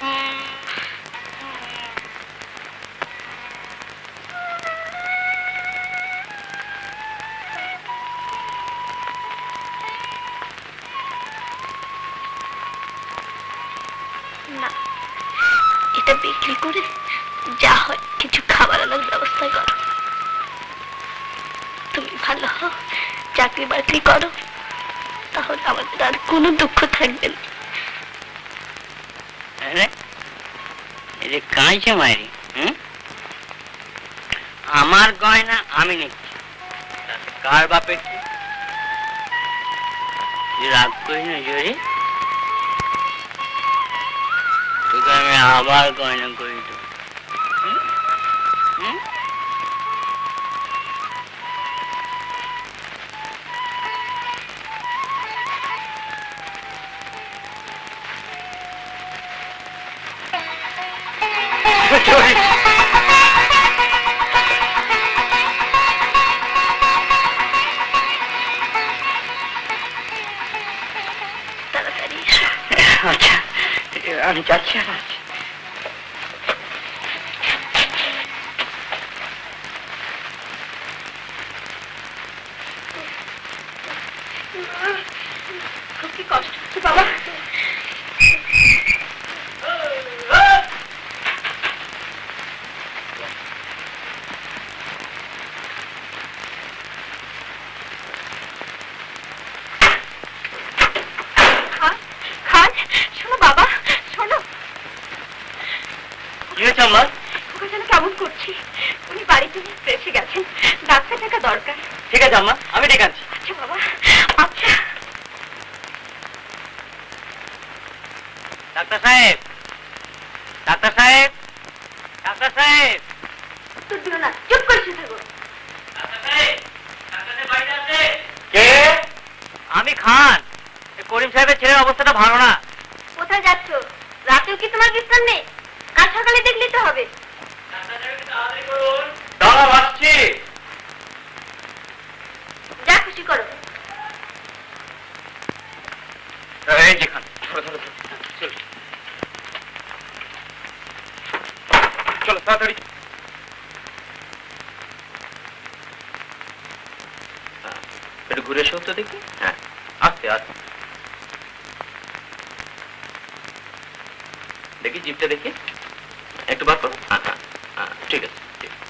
না, এটা বিক্রি করে যা হয় কিছু খা। খাবার আনার ব্যবস্থা করো। তুমি ভালো হও, চাকরি বাকরি করো, তাহলে আমাদের আর কোনো দুঃখ থাকবে না। কাঁদছে মায়েরি, আমার গয়না আমি নিচ্ছি, কার বাপের কি? তুই রাগ করি না জোরে, তোকে আমি আবার গয়না করে দেবো। তাড়াতাড়ি এসো। আচ্ছা, আমি যাচ্ছি। আর খুব কি কষ্ট হচ্ছে বাবা? খান, শোনো বাবা, শোনো। কি হয়েছে আমার? ওকে যেন কেমন করছি। উনি বাড়িতে এসে গেছেন, ডাক্তার টাকা দরকার। ঠিক আছে আম্মা, আমি ডেকে আনছি। আচ্ছা বাবা, আচ্ছা। ডাক্তার সাহেব, ডাক্তার সাহেব, ডাক্তার সাহেব, উত্তর দিও না, চুপ করে শুয়ে থাকো। কে? আমি খান। করিম সাহেবের ছেলের অবস্থাটা ভালো না। কোথায় যাচ্ছ? রাতেও কি তোমার বিশ্রাম নেই? কাল সকালে দেখলেই তো হবে। দাঁড়াও, আসছি। যা খুশি করো। এই যে খান, চলো তাড়াতাড়ি। একটু ঘুরে এসো তো দেখি। হ্যাঁ, আস্তে আস্তে দেখি, জিপটা দেখি, একটু বার করো। হ্যাঁ হ্যাঁ হ্যাঁ, ঠিক আছে, ঠিক আছে।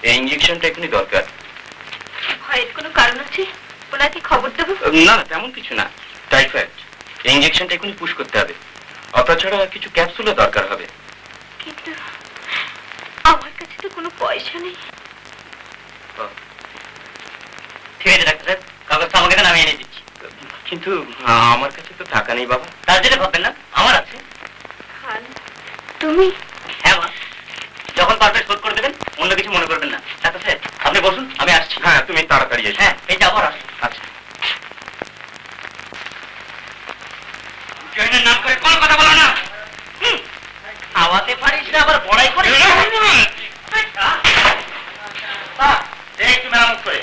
এই ইঞ্জেকশনটা এখনই দরকার। ভয়ের কোনো কারণ আছে? ওনাকে খবর দেবো? না না, তেমন কিছু না, টাইফয়েড। এই ইঞ্জেকশনটা এখনই পুশ করতে হবে, অতাছাড়া কিছু ক্যাপসুলও দরকার হবে। কিন্তু আমার কাছে তো কোনো পয়সা নেই। ঠিক আছে ডাক্তার সাহেব, কাগজটা আমাকে দেন, আমি এনে দিচ্ছি। কিন্তু আমার কাছে তো টাকা নেই বাবা। তার জন্য ভাববেন না, আমার আছে। খান, তুমি? হ্যাঁ মা, যখন পারফেক্ট শোধ করে দেবেন, অন্য কিছু মনে করবেন না। ডাক্তার সাহেব, আপনি বসুন, আমি আসছি। হ্যাঁ, তুমি তাড়াতাড়ি এসো। হ্যাঁ, এই যে আবার আসুন। আচ্ছা। জয়েনের নাম করে কোনো কথা বলো না। খাওয়াতে পারিস না, আবার বড়াই করে। একটু মেরামত করে।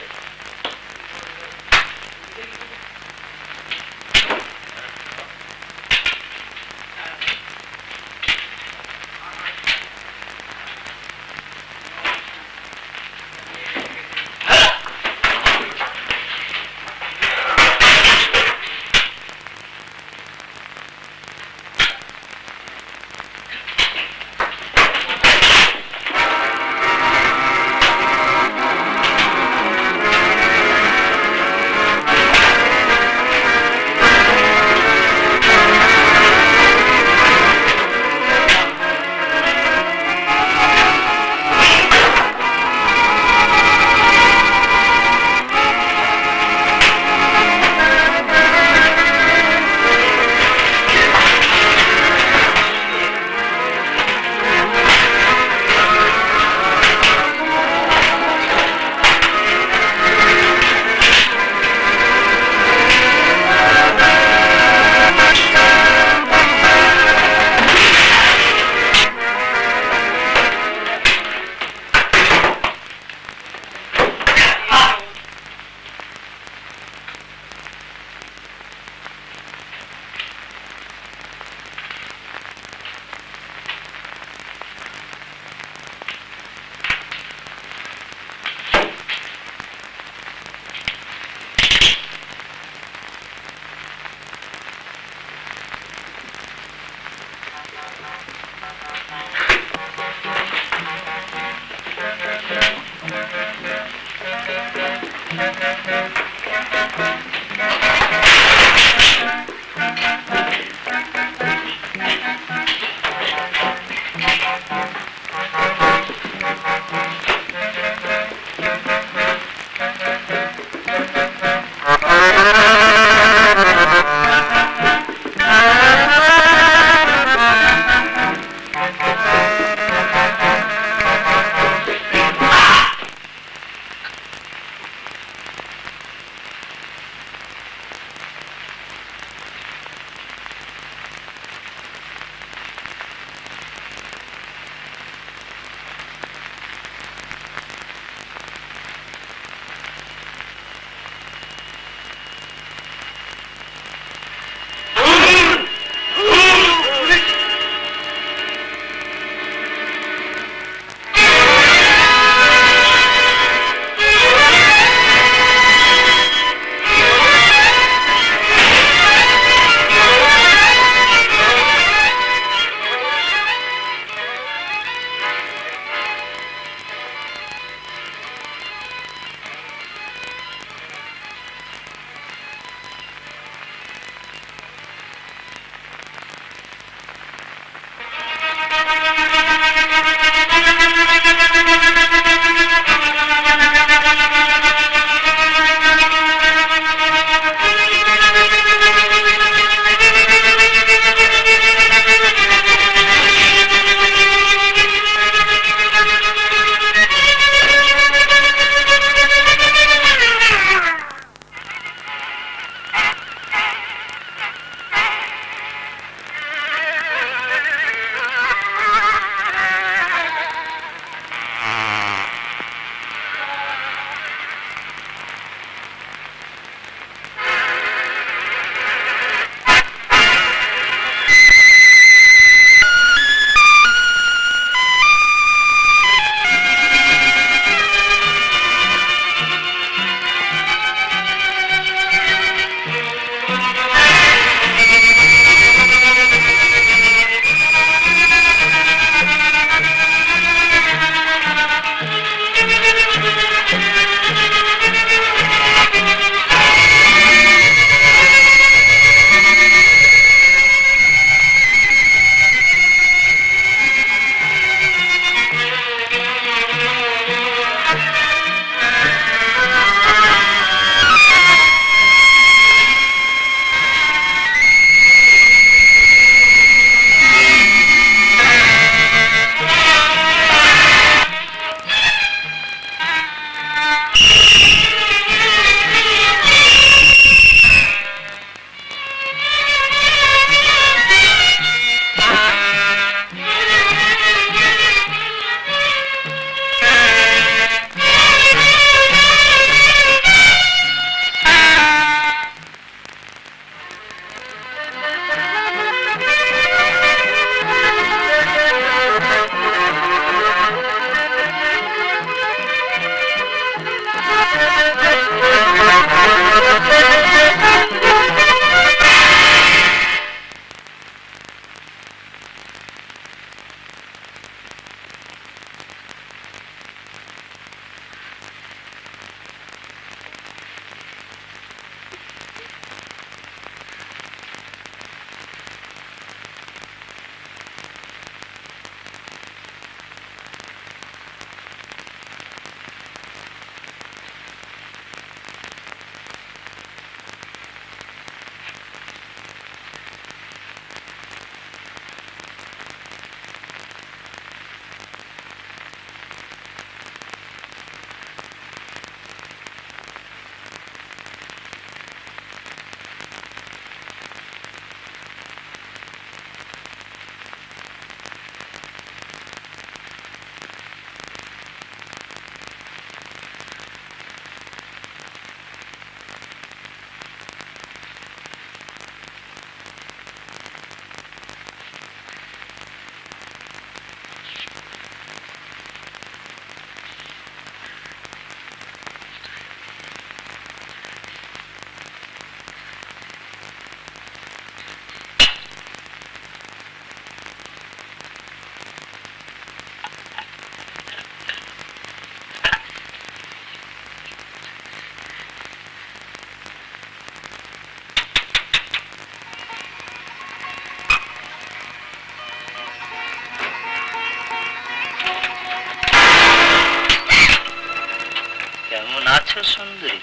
কেমন আছো সুন্দরী?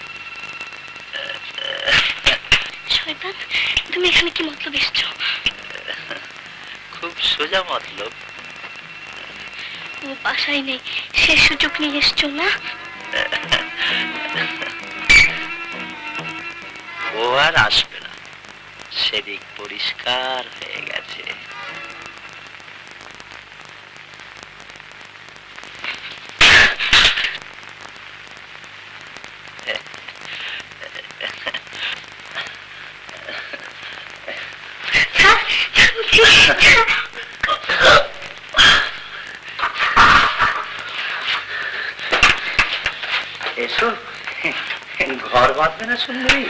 শয়তান, তুমি এখানে কি মতলব এসছো? খুব সোজা মতলব। ও বাসায় নেই, সে সুযোগ নিয়ে এসছো না? ও আর আসবে না, সেদিক পরিষ্কার হয়ে গেছে। এসো, ঘর বাঁধবে না সুন্দরী?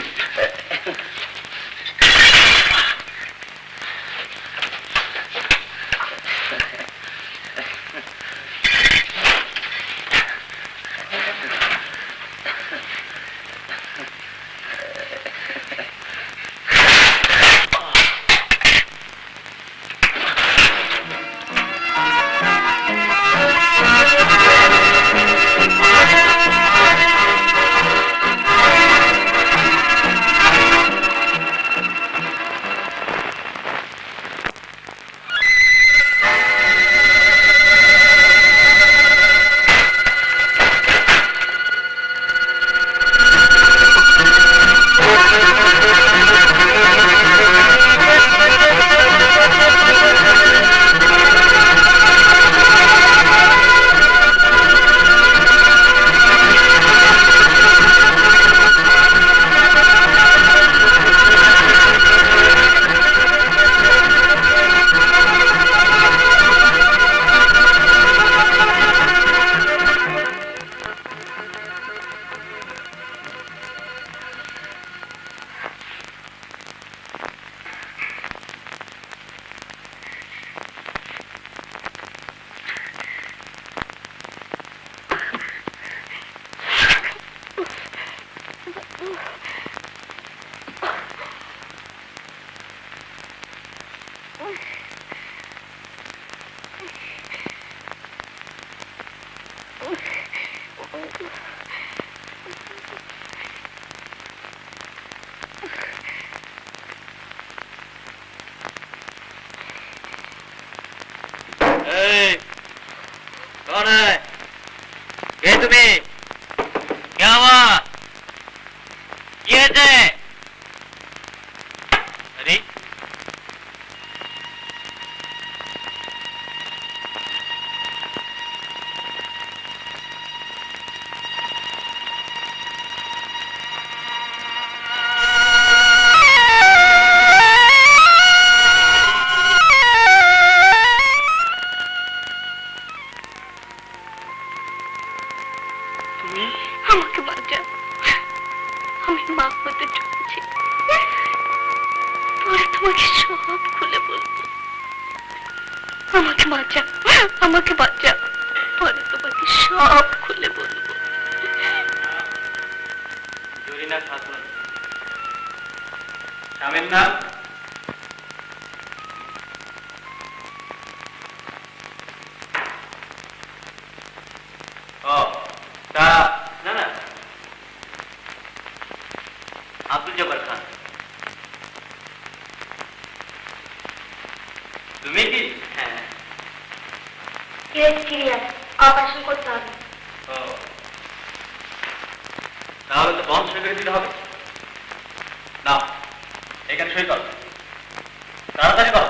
कौन है? ये तुम्हें क्या हुआ? ये थे? अरे আমাকে বাঁচা, আমি মা হতে চলেছি, পরে তোমাকে সব খুলে বলবো। আমাকে বাঁচা, আমাকে বাঁচা, পরে তোমাকে সব খুলে বলবো। জরিনা খাতুন, স্বামীর নাম? ও তা না না, আব্দুল জব্বার খান। তুমি কি? হ্যাঁ, সিরিয়াস, অপারেশন করতে হবে। ও তাহলে তো বন্ধ সই করে দিতে হবে। না, এখানে সই করো, তাড়াতাড়ি করো।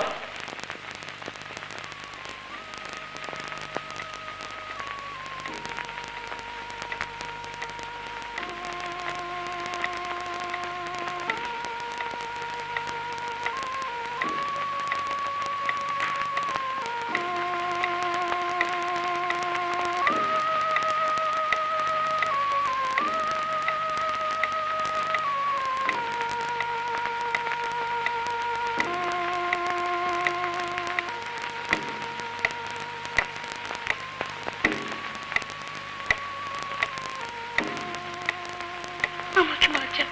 আমাকে বাঁচা,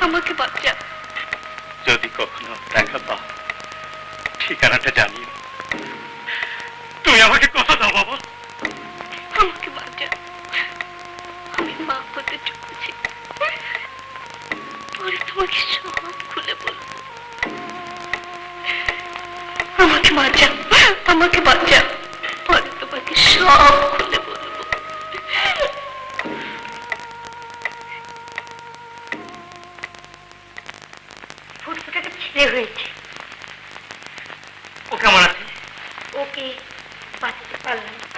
আমাকে বাঁচা। যদি কখনো দেখা পাও, ঠিকানাটা জানিও। তুমি আমাকে কথা দাও বাবা। আমাকে বাঁচা, আমি মা হতে চুকেছি, পরে তোমাকে সব খুলে বলবো। আমাকে বাঁচাও, আমাকে বাঁচাও, পরে তোমাকে সব খুলে বলবো। ফুটফুটাকে ছেলে হয়েছে, ও কেমন আছে? ওকে বাঁচাতে পারলাম না।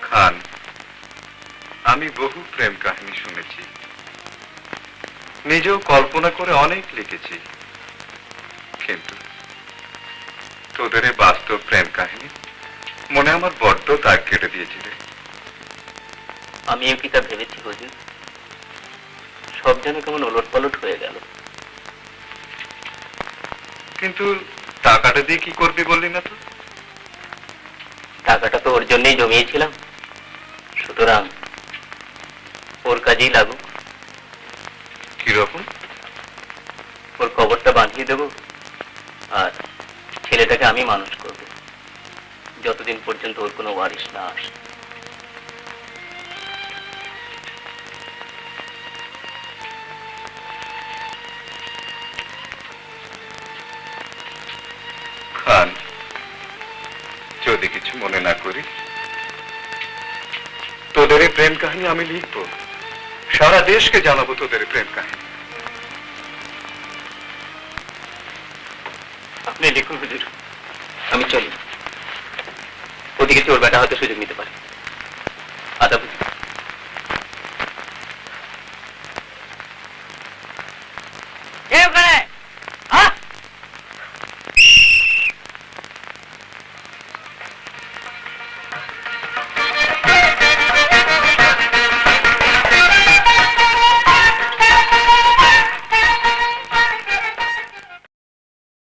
খান, আমি বহু প্রেম কাহিনী শুনেছি, নিজেও কল্পনা করে অনেক লিখেছি, কিন্তু তোদের এই বাস্তব প্রেম কাহিনী মনে আমার বড্ড দাগ কেটে দিয়েছিল। আমিও কি তা ভেবেছি হুজুর, সব যেন কেমন ওলট পালট হয়ে গেল। কিন্তু টাকাটা দিয়ে কি করবি বললি না তো? টাকাটা তো ওর জন্যই জমিয়েছিলাম, সুতরাং ওর কাজেই লাগুক। কিরকম? ওর কবরটা বাঁধিয়ে দেব, আর ছেলেটাকে আমি মানুষ করব, যতদিন পর্যন্ত ওর কোনো ওয়ারিশ না আসে। খান, যদি কিছু মনে না করি, তোদের এই প্রেম কাহিনী আমি লিখবো, সারা দেশকে জানাবো তোদের এই প্রেম কাহিনী। আপনি লিখুন হুজুর, আমি চলি। ওদিকে তোর বেটা হয়তো সুযোগ নিতে পারে।